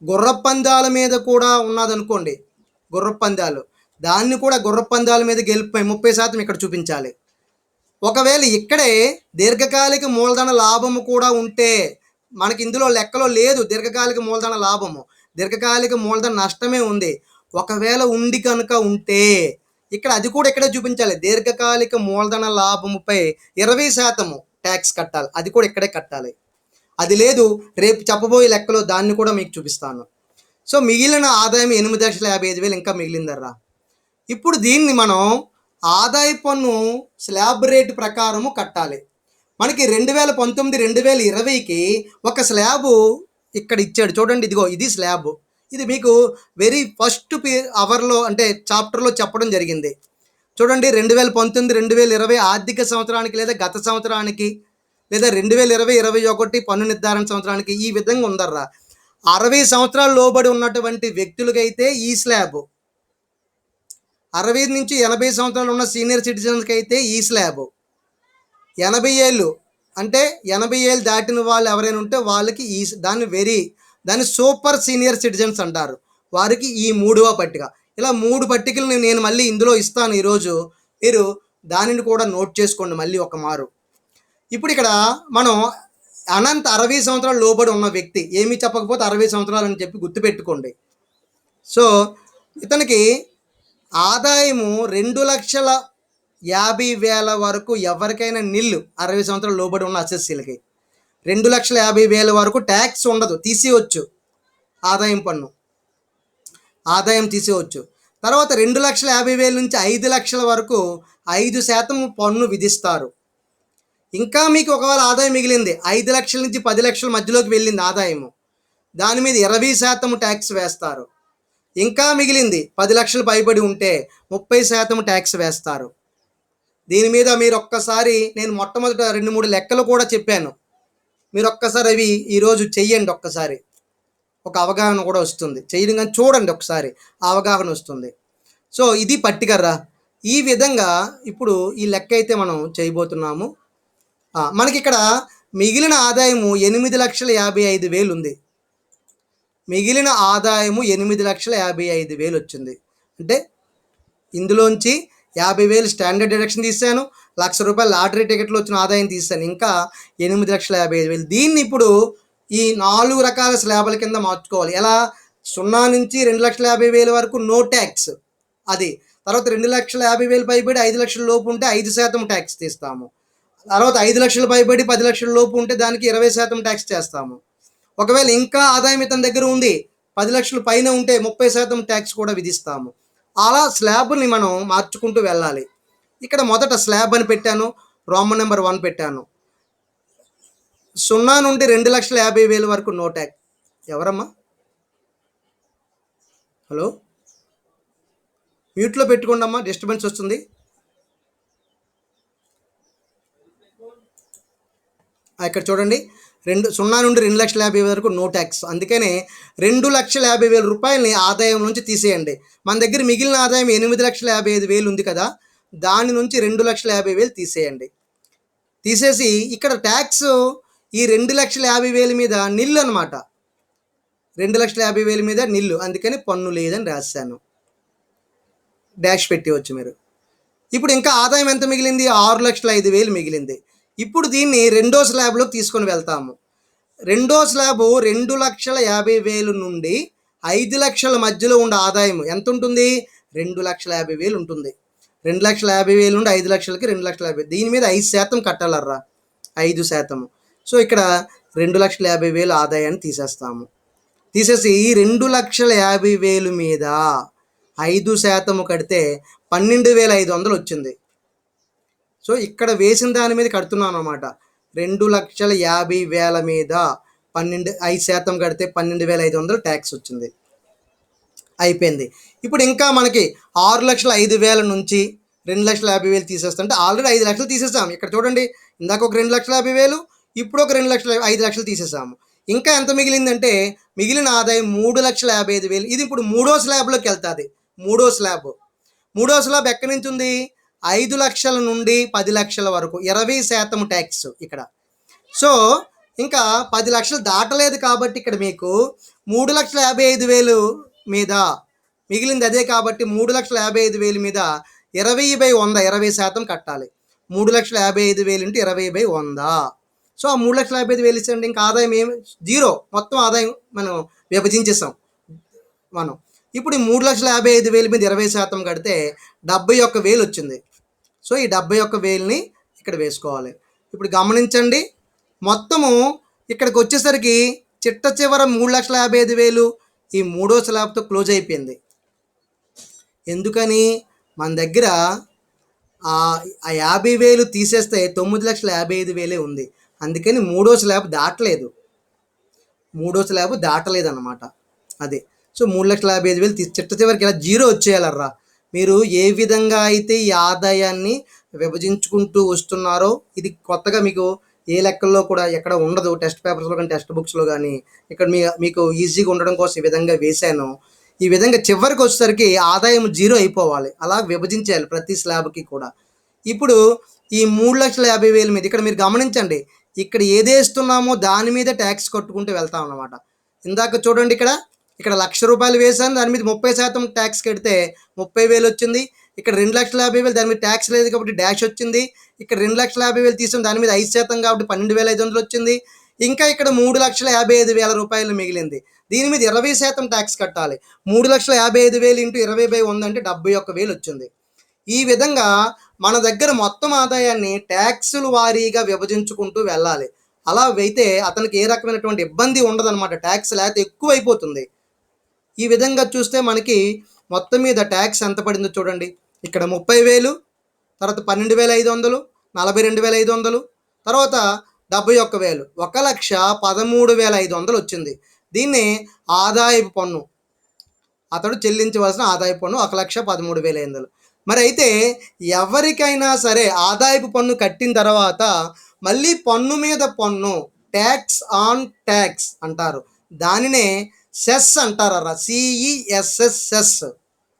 గుర్రపు పందాల మీద కూడా ఉన్నదనుకోండి, గుర్రపు పందాలు, దాన్ని కూడా గుర్రపు పందాల మీద గెలిపి 30% ఇక్కడ చూపించాలి. ఒకవేళ ఇక్కడే దీర్ఘకాలిక మూలధన లాభము కూడా ఉంటే, మనకి ఇందులో లెక్కలో లేదు దీర్ఘకాలిక మూలధన లాభము, దీర్ఘకాలిక మూలధన నష్టమే ఉంది. ఒకవేళ ఉండి కనుక ఉంటే ఇక్కడ అది కూడా ఇక్కడే చూపించాలి. దీర్ఘకాలిక మూలధన లాభముపై 20% ట్యాక్స్ కట్టాలి, అది కూడా ఇక్కడే కట్టాలి. అది లేదు, రేపు చెప్పబోయే లెక్కలో దాన్ని కూడా మీకు చూపిస్తాను. సో మిగిలిన ఆదాయం 8,55,000 ఇంకా మిగిలిందర్రా. ఇప్పుడు దీన్ని మనం ఆదాయ పన్ను స్లాబ్ రేటు ప్రకారము కట్టాలి. మనకి 2019, 2020కి ఒక స్లాబు ఇక్కడ ఇచ్చాడు చూడండి, ఇదిగో ఇది స్లాబ్. ఇది మీకు వెరీ ఫస్ట్ అవర్లో అంటే చాప్టర్లో చెప్పడం జరిగింది. చూడండి, 2019, 2020 ఆర్థిక సంవత్సరానికి లేదా గత సంవత్సరానికి లేదా 2020, 2021 పన్ను నిర్ధారణ సంవత్సరానికి ఈ విధంగా ఉందర్రా. 60 సంవత్సరాలు లోబడి ఉన్నటువంటి వ్యక్తులకైతే ఈ స్లాబ్, 60 నుంచి 80 సంవత్సరాలు ఉన్న సీనియర్ సిటిజన్స్కి అయితే ఈ స్లాబ్, 80 ఏళ్ళు అంటే 80 ఏళ్ళు దాటిన వాళ్ళు ఎవరైనా ఉంటే వాళ్ళకి దాన్ని సూపర్ సీనియర్ సిటిజన్స్ అంటారు, వారికి ఈ 3వ పట్టిక. ఇలా 3 పట్టికలు నేను మళ్ళీ ఇందులో ఇస్తాను ఈరోజు, మీరు దానిని కూడా నోట్ చేసుకోండి మళ్ళీ ఒక మారు. ఇప్పుడు ఇక్కడ మనం 60 సంవత్సరాలు లోబడి ఉన్న వ్యక్తి, ఏమీ చెప్పకపోతే 60 సంవత్సరాలు అని చెప్పి గుర్తుపెట్టుకోండి. సో ఇతనికి ఆదాయము 2,50,000 వరకు ఎవరికైనా 60 సంవత్సరాలు లోబడి ఉన్న అసెస్సీలకి 2,50,000 వరకు ట్యాక్స్ ఉండదు, తీసేయవచ్చు, ఆదాయం తీసేయవచ్చు. తర్వాత 2,50,000 నుంచి 5,00,000 వరకు 5% పన్ను విధిస్తారు. ఇంకా మీకు ఒకవేళ ఆదాయం మిగిలింది 5,00,000 నుంచి 10,00,000 మధ్యలోకి వెళ్ళింది ఆదాయము, దాని మీద 20% ట్యాక్స్ వేస్తారు. ఇంకా మిగిలింది 10,00,000 పైబడి ఉంటే 30% ట్యాక్స్ వేస్తారు. దీని మీద మీరు ఒక్కసారి, నేను మొట్టమొదట 2-3 లెక్కలు కూడా చెప్పాను, మీరు ఒక్కసారి అవి ఈరోజు చెయ్యండి ఒక్కసారి. ఒక అవగాహన కూడా వస్తుంది. చేయడం కానీ చూడండి ఒకసారి, అవగాహన వస్తుంది. సో ఇది పట్టికర్రా. ఈ విధంగా ఇప్పుడు ఈ లెక్క అయితే మనం చేయబోతున్నాము. మనకిక్కడ మిగిలిన ఆదాయము 8,55,000 ఉంది. మిగిలిన ఆదాయము 8,55,000 వచ్చింది. అంటే ఇందులోంచి 50,000 స్టాండర్డ్ డిడక్షన్ తీసాను, ₹1,00,000 లాటరీ టికెట్లు వచ్చిన ఆదాయం తీసాను, ఇంకా 8,55,000. దీన్ని ఇప్పుడు ఈ 4 రకాల స్లాబుల కింద మార్చుకోవాలి. ఎలా? 0 నుంచి 2,50,000 వరకు నో ట్యాక్స్ అది. తర్వాత 2,50,000 పైబడి 5,00,000 లోపు ఉంటే 5% ట్యాక్స్ తీస్తాము. తర్వాత 5,00,000 పైబడి 10,00,000 లోపు ఉంటే దానికి 20% ట్యాక్స్ చేస్తాము. ఒకవేళ ఇంకా ఆదాయం ఇతని దగ్గర ఉంది, 10,00,000 పైన ఉంటే 30% ట్యాక్స్ కూడా విధిస్తాము. అలా స్లాబ్ని మనం మార్చుకుంటూ వెళ్ళాలి. ఇక్కడ మొదట స్లాబ్ అని పెట్టాను, రోమన్ నెంబర్ 1 పెట్టాను. 0 నుండి 2,50,000 వరకు నో ట్యాక్స్. ఎవరమ్మా? హలో, మ్యూట్లో పెట్టుకోండి అమ్మా, డిస్టర్బెన్స్ వస్తుంది. ఇక్కడ చూడండి, 0 నుండి 2,50,000 వరకు నో ట్యాక్స్. అందుకనే 2,50,000 రూపాయలని ఆదాయం నుంచి తీసేయండి. మన దగ్గర మిగిలిన ఆదాయం 8,55,000 ఉంది కదా, దాని నుంచి 2,50,000 తీసేయండి. తీసేసి ఇక్కడ ట్యాక్స్ ఈ 2,50,000 మీద నిల్లు అనమాట. 2,50,000 మీద నిల్లు, అందుకని పన్ను లేదని రాశాను. డాష్ పెట్టవచ్చు మీరు. ఇప్పుడు ఇంకా ఆదాయం ఎంత మిగిలింది? 6,05,000 మిగిలింది. ఇప్పుడు దీన్ని రెండో స్లాబ్లోకి తీసుకొని వెళ్తాము. రెండో స్లాబు 2,50,000 నుండి 5,00,000 మధ్యలో ఉండే ఆదాయం ఎంత ఉంటుంది? 2,50,000 ఉంటుంది. 2,50,000 నుండి 5,00,000కి 2,50,000. దీని మీద 5% కట్టాలర్రా, 5%. సో ఇక్కడ 2,50,000 ఆదాయాన్ని తీసేస్తాము. తీసేసి ఈ 2,50,000 మీద 5% కడితే 12,500 వచ్చింది. సో ఇక్కడ వేసిన దాని మీద కడుతున్నాను అనమాట. 2,50,000 మీద 5% కడితే 12,500 ట్యాక్స్ వచ్చింది. అయిపోయింది. ఇప్పుడు ఇంకా మనకి 6,05,000 నుంచి 2,50,000 తీసేస్తుంటే ఆల్రెడీ 5,00,000 తీసేసాము. ఇక్కడ చూడండి, ఇందాక ఒక 2,50,000, ఇప్పుడు ఒక 5,00,000 తీసేసాము. ఇంకా ఎంత మిగిలిందంటే మిగిలిన ఆదాయం 3,55,000. ఇది ఇప్పుడు మూడో స్లాబ్లోకి వెళ్తుంది. మూడో స్లాబ్ ఎక్కడి నుంచి ఉంది? 5,00,000 నుండి 10,00,000 వరకు 20% ట్యాక్స్ ఇక్కడ. సో ఇంకా 10,00,000 దాటలేదు కాబట్టి ఇక్కడ మీకు 3,55,000 మీద మిగిలింది అదే కాబట్టి 3,55,000 మీద 20/100 20% కట్టాలి. 3,55,000 ఇంటూ 20/100. సో ఆ 3,55,000 ఇచ్చండి. ఇంకా ఆదాయం ఏమి? జీరో. మొత్తం ఆదాయం మనం విభజించేసాం మనం. ఇప్పుడు ఈ 3,55,000 మీద 20% కడితే 71,000 వచ్చింది. సో ఈ 71,000ని ఇక్కడ వేసుకోవాలి. ఇప్పుడు గమనించండి, మొత్తము ఇక్కడికి వచ్చేసరికి చిట్ట చివర 3,55,000 ఈ మూడో స్లాబ్తో క్లోజ్ అయిపోయింది. ఎందుకని? మన దగ్గర ఆ 50,000 తీసేస్తే 9,55,000 ఉంది. అందుకని మూడో స్లాబ్ దాటలేదు అన్నమాట. అది. సో 3,55,000 చిట్ట చివరికి ఇలా జీరో వచ్చేయాలర్రా. మీరు ఏ విధంగా అయితే ఈ ఆదాయాన్ని విభజించుకుంటూ వస్తున్నారో, ఇది కొత్తగా మీకు ఏ లెక్కల్లో కూడా ఎక్కడ ఉండదు. టెస్ట్ పేపర్స్లో కానీ టెక్స్ట్ బుక్స్లో కానీ ఇక్కడ మీకు ఈజీగా ఉండడం కోసం ఈ విధంగా వేశాను. ఈ విధంగా చివరికి వచ్చేసరికి ఆదాయం జీరో అయిపోవాలి. అలా విభజించేయాలి ప్రతి స్లాబ్కి కూడా. ఇప్పుడు ఈ 3,50,000 మీద ఇక్కడ మీరు గమనించండి, ఇక్కడ ఏదేస్తున్నామో దాని మీద ట్యాక్స్ కట్టుకుంటూ వెళ్తాం అన్నమాట. ఇందాక చూడండి, ఇక్కడ ₹1,00,000 వేసాను, దాని మీద 30% ట్యాక్స్ కడితే 30,000 వచ్చింది. ఇక్కడ 2,50,000 దాని మీద ట్యాక్స్ లేదు కాబట్టి డాష్ వచ్చింది. ఇక్కడ 2,50,000 తీసాం, దాని మీద 5% కాబట్టి 12,500 వచ్చింది. ఇంకా ఇక్కడ 3,55,000 రూపాయలు మిగిలింది. దీని మీద 20% ట్యాక్స్ కట్టాలి. 3,55,000 ఇంటూ 20/100 అంటే 71,000 వచ్చింది. ఈ విధంగా మన దగ్గర మొత్తం ఆదాయాన్ని ట్యాక్సుల వారీగా విభజించుకుంటూ వెళ్ళాలి. అలా అయితే అతనికి ఏ రకమైనటువంటి ఇబ్బంది ఉండదన్నమాట. ట్యాక్స్ లేకపోతే ఎక్కువ అయిపోతుంది. ఈ విధంగా చూస్తే మనకి మొత్తం మీద ట్యాక్స్ ఎంత పడిందో చూడండి. ఇక్కడ 30,000, తర్వాత 12,500, 42,500, తర్వాత 71,000, 1,13,500 వచ్చింది. దీన్ని ఆదాయపు పన్ను, అతడు చెల్లించవలసిన ఆదాయపు పన్ను 1,13,500. మరి అయితే ఎవరికైనా సరే ఆదాయపు పన్ను కట్టిన తర్వాత మళ్ళీ పన్ను మీద పన్ను, ట్యాక్స్ ఆన్ ట్యాక్స్ అంటారు. దానినే సెస్ అంటారా, సిఈఎస్ఎస్, సెస్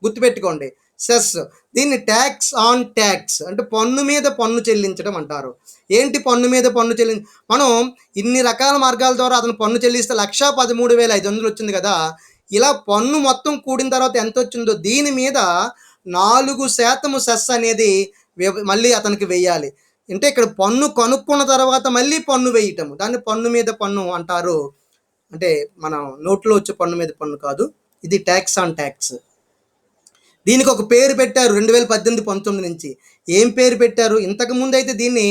గుర్తుపెట్టుకోండి, సెస్. దీన్ని ట్యాక్స్ ఆన్ ట్యాక్స్ అంటే పన్ను మీద పన్ను చెల్లించడం అంటారు. ఏంటి పన్ను మీద పన్ను మనం ఇన్ని రకాల మార్గాల ద్వారా అతను పన్ను చెల్లిస్తే 1,13,500 వచ్చింది కదా. ఇలా పన్ను మొత్తం కూడిన తర్వాత ఎంత వచ్చిందో దీని మీద 4% సెస్ అనేది మళ్ళీ అతనికి వెయ్యాలి. అంటే ఇక్కడ పన్ను కనుక్కున్న తర్వాత మళ్ళీ పన్ను వేయటం, దాన్ని పన్ను మీద పన్ను అంటారు. అంటే మనం నోట్లో వచ్చే పన్ను మీద పన్ను కాదు, ఇది ట్యాక్స్ ఆన్ ట్యాక్స్. దీనికి ఒక పేరు పెట్టారు 2018-19 నుంచి. ఏం పేరు పెట్టారు? ఇంతకుముందు అయితే దీన్ని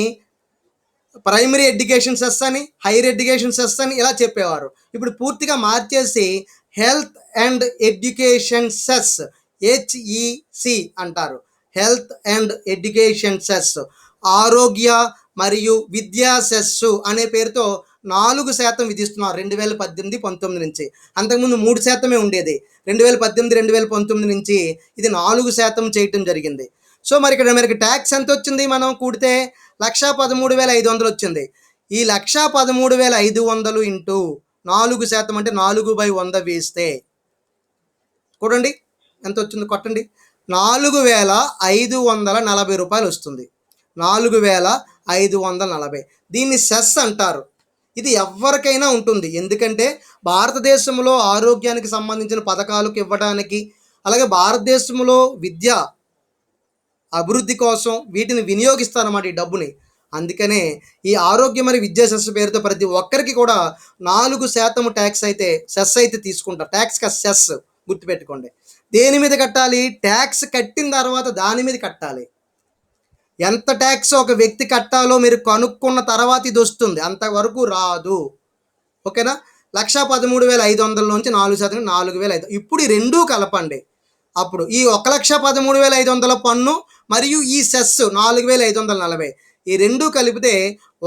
ప్రైమరీ ఎడ్యుకేషన్ సెస్ అని, హైయర్ ఎడ్యుకేషన్ సెస్ అని ఇలా చెప్పేవారు. ఇప్పుడు పూర్తిగా మార్చేసి health and education cess, HEC అంటారు. హెల్త్ అండ్ ఎడ్యుకేషన్ సెస్, ఆరోగ్య మరియు విద్యా సెస్సు అనే పేరుతో 4% విధిస్తున్నారు 2018-19 నుంచి. అంతకుముందు 3% ఉండేది. 2018-2019 నుంచి ఇది 4% చేయటం జరిగింది. సో మరి ఇక్కడ మనకి ట్యాక్స్ ఎంత వచ్చింది? మనం కూడితే 1,13,500 వచ్చింది. ఈ 1,13,500 ఇంటూ 4% అంటే 4/100 వేస్తే చూడండి ఎంత వచ్చింది, కొట్టండి. 4,540 రూపాయలు వస్తుంది. 4,540. దీన్ని సెస్ అంటారు. ఇది ఎవరికైనా ఉంటుంది. ఎందుకంటే భారతదేశంలో ఆరోగ్యానికి సంబంధించిన పథకాలకు ఇవ్వడానికి, అలాగే భారతదేశంలో విద్య అభివృద్ధి కోసం వీటిని వినియోగిస్తారన్నమాట ఈ డబ్బుని. అందుకనే ఈ ఆరోగ్య మరియు విద్యా సెస్ పేరుతో ప్రతి ఒక్కరికి కూడా 4% ట్యాక్స్ అయితే సెస్ అయితే తీసుకుంటారు. ట్యాక్స్ కా సెస్ గుర్తుపెట్టుకోండి. దేని మీద కట్టాలి? ట్యాక్స్ కట్టిన తర్వాత దాని మీద కట్టాలి. ఎంత ట్యాక్స్ ఒక వ్యక్తి కట్టాలో మీరు కనుక్కున్న తర్వాత ఇది వస్తుంది, అంతవరకు రాదు. ఓకేనా? 1,13,500 నుంచి 4% 4,500. ఇప్పుడు ఈ రెండూ కలపండి. అప్పుడు ఈ 1,13,500 పన్ను మరియు ఈ సెస్ 4,540 ఈ రెండూ కలిపితే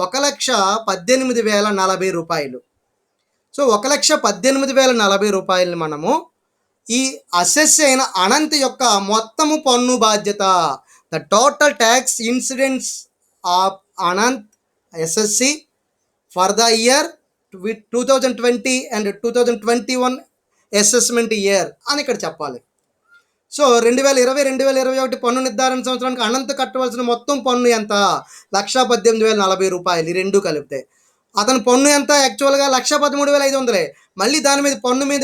1,18,040 రూపాయలు. సో 1,18,040 రూపాయలని మనము ఈ అసెస్ అయిన అనంత్ యొక్క మొత్తము పన్ను బాధ్యత, the total tax incidents of Anant SSC for the year 2020 and 2021 assessment year అని ఇక్కడ చెప్పాలి. సో 2020-2021 పన్ను నిర్ధారణ సంవత్సరానికి అనంత్ కట్టవలసిన మొత్తం పన్ను ఎంత? 1,18,040 రూపాయలు. ఈ రెండు కలిపితే అతని పన్ను ఎంత? యాక్చువల్గా 1,13,500. మళ్ళీ దాని మీద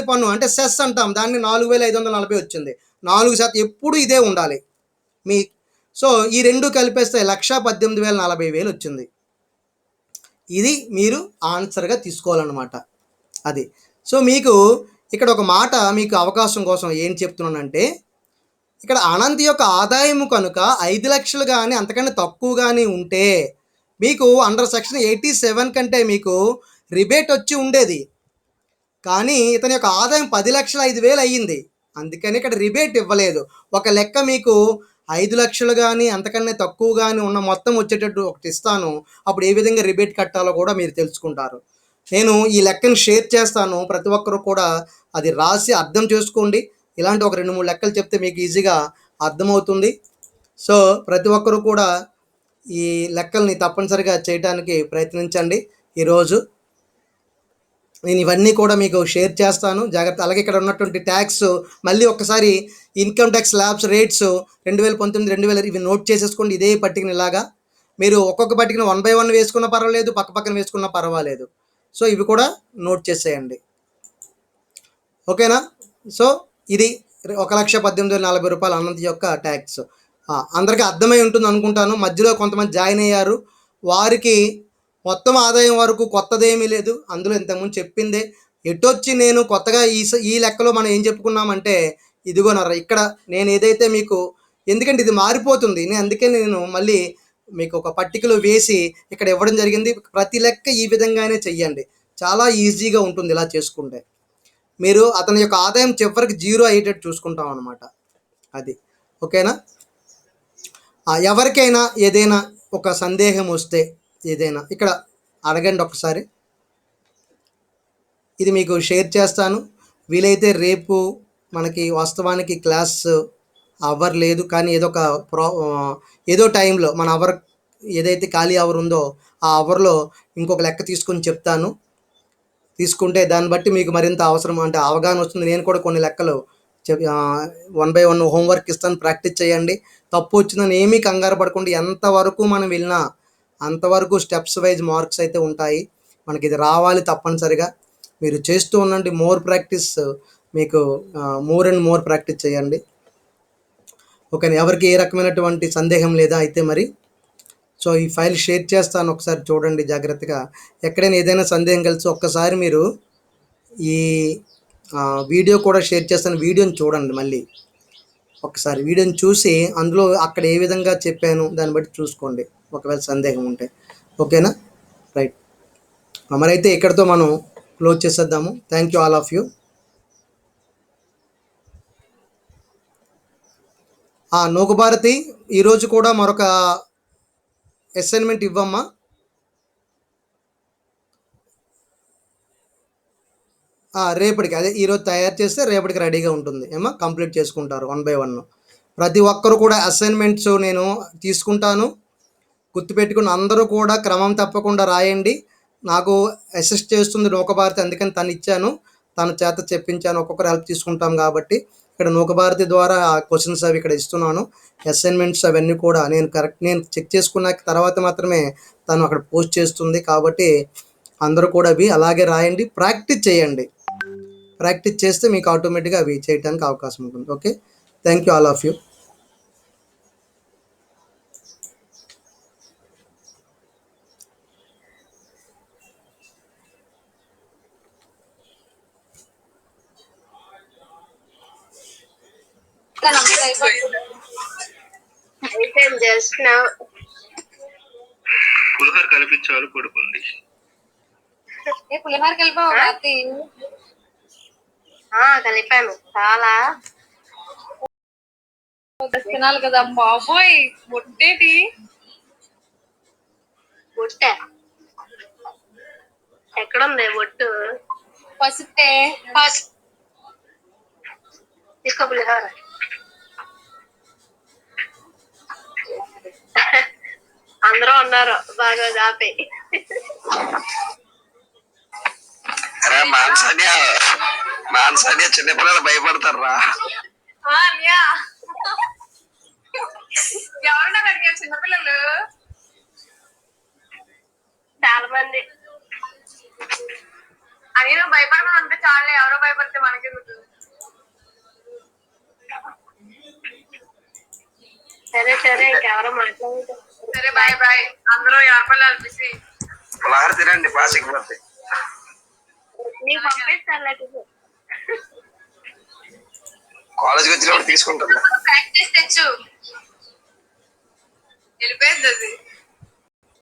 పన్ను అంటే సెస్ అంటాం, దాన్ని 4,540 వచ్చింది. 4% ఎప్పుడు ఇదే ఉండాలి మీ. సో ఈ రెండు కలిపేస్తే 1,18,040 వచ్చింది. ఇది మీరు ఆన్సర్గా తీసుకోవాలన్నమాట. అది. సో మీకు ఇక్కడ ఒక మాట మీకు అవకాశం కోసం ఏం చెప్తున్నానంటే, ఇక్కడ అనంత్ యొక్క ఆదాయము కనుక 5 లక్షలు కానీ అంతకన్నా తక్కువ కానీ ఉంటే మీకు అండర్ సెక్షన్ 87 కంటే మీకు రిబేట్ వచ్చి ఉండేది. కానీ ఇతని యొక్క ఆదాయం 10,05,000 అయ్యింది, అందుకని ఇక్కడ రిబేట్ ఇవ్వలేదు. ఒక లెక్క మీకు 5 లక్షలు కానీ అంతకన్నా తక్కువ కానీ ఉన్న మొత్తం వచ్చేటట్టు ఒకటి ఇస్తాను. అప్పుడు ఏ విధంగా రిబేట్ కట్టాలో కూడా మీరు తెలుసుకుంటారు. నేను ఈ లెక్కను షేర్ చేస్తాను, ప్రతి ఒక్కరు కూడా అది రాసి అర్థం చేసుకోండి. ఇలాంటి ఒక 2-3 లెక్కలు చెప్తే మీకు ఈజీగా అర్థమవుతుంది. సో ప్రతి ఒక్కరు కూడా ఈ లెక్కల్ని తప్పనిసరిగా చేయడానికి ప్రయత్నించండి. ఈరోజు నేను ఇవన్నీ కూడా మీకు షేర్ చేస్తాను, జాగ్రత్త. అలాగే ఇక్కడ ఉన్నటువంటి ట్యాక్స్ మళ్ళీ ఒక్కసారి ఇన్కమ్ ట్యాక్స్ స్లాబ్స్ రేట్స్ 2019-2020 ఇవి నోట్ చేసేసుకోండి. ఇదే పట్టికని ఇలాగా మీరు ఒక్కొక్క పట్టికను 1 by 1 వేసుకున్నా పర్వాలేదు, పక్కన వేసుకున్నా పర్వాలేదు. సో ఇవి కూడా నోట్ చేసేయండి. ఓకేనా? సో ఇది 1,18,040 రూపాయలు అనంత్ యొక్క ట్యాక్స్. అందరికీ అర్థమై ఉంటుంది అనుకుంటాను. మధ్యలో కొంతమంది జాయిన్ అయ్యారు, వారికి మొత్తం ఆదాయం వరకు కొత్తదేమీ లేదు, అందులో ఇంతకుముందు చెప్పిందే. ఎటొచ్చి నేను కొత్తగా ఈ లెక్కలో మనం ఏం చెప్పుకున్నామంటే ఇదిగోనరా ఇక్కడ నేను ఏదైతే మీకు, ఎందుకంటే ఇది మారిపోతుంది, అందుకే నేను మళ్ళీ మీకు ఒక పట్టికలో వేసి ఇక్కడ ఇవ్వడం జరిగింది. ప్రతి లెక్క ఈ విధంగానే చెయ్యండి, చాలా ఈజీగా ఉంటుంది ఇలా చేసుకుంటే. మీరు అతని యొక్క ఆదాయం చివరికి 0 అయ్యేటట్టు చూసుకుంటాం అన్నమాట. అది ఓకేనా? ఎవరికైనా ఏదైనా ఒక సందేహం వస్తే ఏదైనా ఇక్కడ అడగండి ఒకసారి. ఇది మీకు షేర్ చేస్తాను. వీలైతే రేపు మనకి వాస్తవానికి క్లాస్ అవర్ లేదు, కానీ ఏదో టైంలో మన అవర్ ఏదైతే ఖాళీ అవర్ ఉందో ఆ అవర్లో ఇంకొక లెక్క తీసుకొని చెప్తాను. తీసుకుంటే దాన్ని బట్టి మీకు మరింత అవసరం అంటే అవగాహన వస్తుంది. నేను కూడా కొన్ని లెక్కలు వన్ బై వన్ హోంవర్క్ ఇస్తాను, ప్రాక్టీస్ చేయండి. తప్పు వచ్చిందని ఏమీ కంగారు పడకుండా ఎంతవరకు మనం వెళ్ళినా అంతవరకు స్టెప్స్ వైజ్ మార్క్స్ అయితే ఉంటాయి. మనకి ఇది రావాలి తప్పనిసరిగా. మీరు చేస్తూ ఉండండి. మోర్ ప్రాక్టీస్ మీకు మోర్ అండ్ మోర్ ప్రాక్టీస్ చేయండి. ఓకేనా? ఎవరికి ఏ రకమైనటువంటి సందేహం లేదా అయితే మరి? సో ఈ ఫైల్ షేర్ చేస్తాను, ఒకసారి చూడండి జాగ్రత్తగా. ఎక్కడైనా ఏదైనా సందేహం కలిసి ఒక్కసారి మీరు ఈ వీడియో కూడా షేర్ చేస్తాను, వీడియోని చూడండి మళ్ళీ ఒకసారి. వీడియోని చూసి అందులో అక్కడ ఏ విధంగా చెప్పాను దాన్ని బట్టి చూసుకోండి ఒకవేళ సందేహం ఉంటే. ఓకేనా? రైట్. మరైతే ఇక్కడితో మనం క్లోజ్ చేసేద్దాము. Thank you all of you. Nookabharati, ఈరోజు కూడా మరొక అసైన్మెంట్ ఇవ్వమ్మా. రేపటికి అదే ఈరోజు తయారు చేస్తే రేపటికి రెడీగా ఉంటుంది ఏమో, కంప్లీట్ చేసుకుంటారు వన్ బై వన్. ప్రతి ఒక్కరు కూడా అసైన్మెంట్స్ నేను తీసుకుంటాను, గుర్తుపెట్టుకుని అందరూ కూడా క్రమం తప్పకుండా రాయండి. నాకు అసిస్ట్ చేస్తుంది నూకభారతి, అందుకని తను ఇచ్చాను, తన చేత చెప్పించాను. ఒక్కొక్కరు హెల్ప్ తీసుకుంటాం కాబట్టి ఇక్కడ నూకభారతి ద్వారా క్వశ్చన్స్ అవి ఇక్కడ ఇస్తున్నాను. అసైన్మెంట్స్ అవన్నీ కూడా నేను చెక్ చేసుకున్న తర్వాత మాత్రమే తను అక్కడ పోస్ట్ చేస్తుంది. కాబట్టి అందరూ కూడా అవి అలాగే రాయండి, ప్రాక్టీస్ చేయండి. ప్రాక్టీస్ చేస్తే మీకు ఆటోమేటిక్గా అవి చేయడానికి అవకాశం ఉంటుంది. Okay, thank you all of you. Just now పులిహోర కలిపించాలి పడుకుంది. పులిహోర కలిపాను చాలా తినాలి కదా బాబోయ్. బొట్టేటి బొట్టే ఎక్కడుంది బొట్టు? పసుపే తీసుకో పులిహోర. అందరూ ఉన్నారు బాగా దాపి. మాన్సానియా చిన్నపిల్లలు భయపడతారా? ఎవరున్నారు అడిగా చిన్నపిల్లలు? చాలా మంది. అయినా భయపడమని అంటే చాలే, ఎవరో భయపడితే మనకెందుకు? సరే సరే, ఇంకెవరో మాట్లాడుతారు. సరే బాయ్ బాయ్. అందరూ ఎవరిపల్లాలు బిసి పులిహోర తినండి, పాసికి పోతే నీకు పంపిస్తాను. కాలేజ్కి వచ్చినప్పుడు తీసుకుంటాను. ప్రాక్టీస్ తెచ్చు వెళ్ళిపోయింది అది.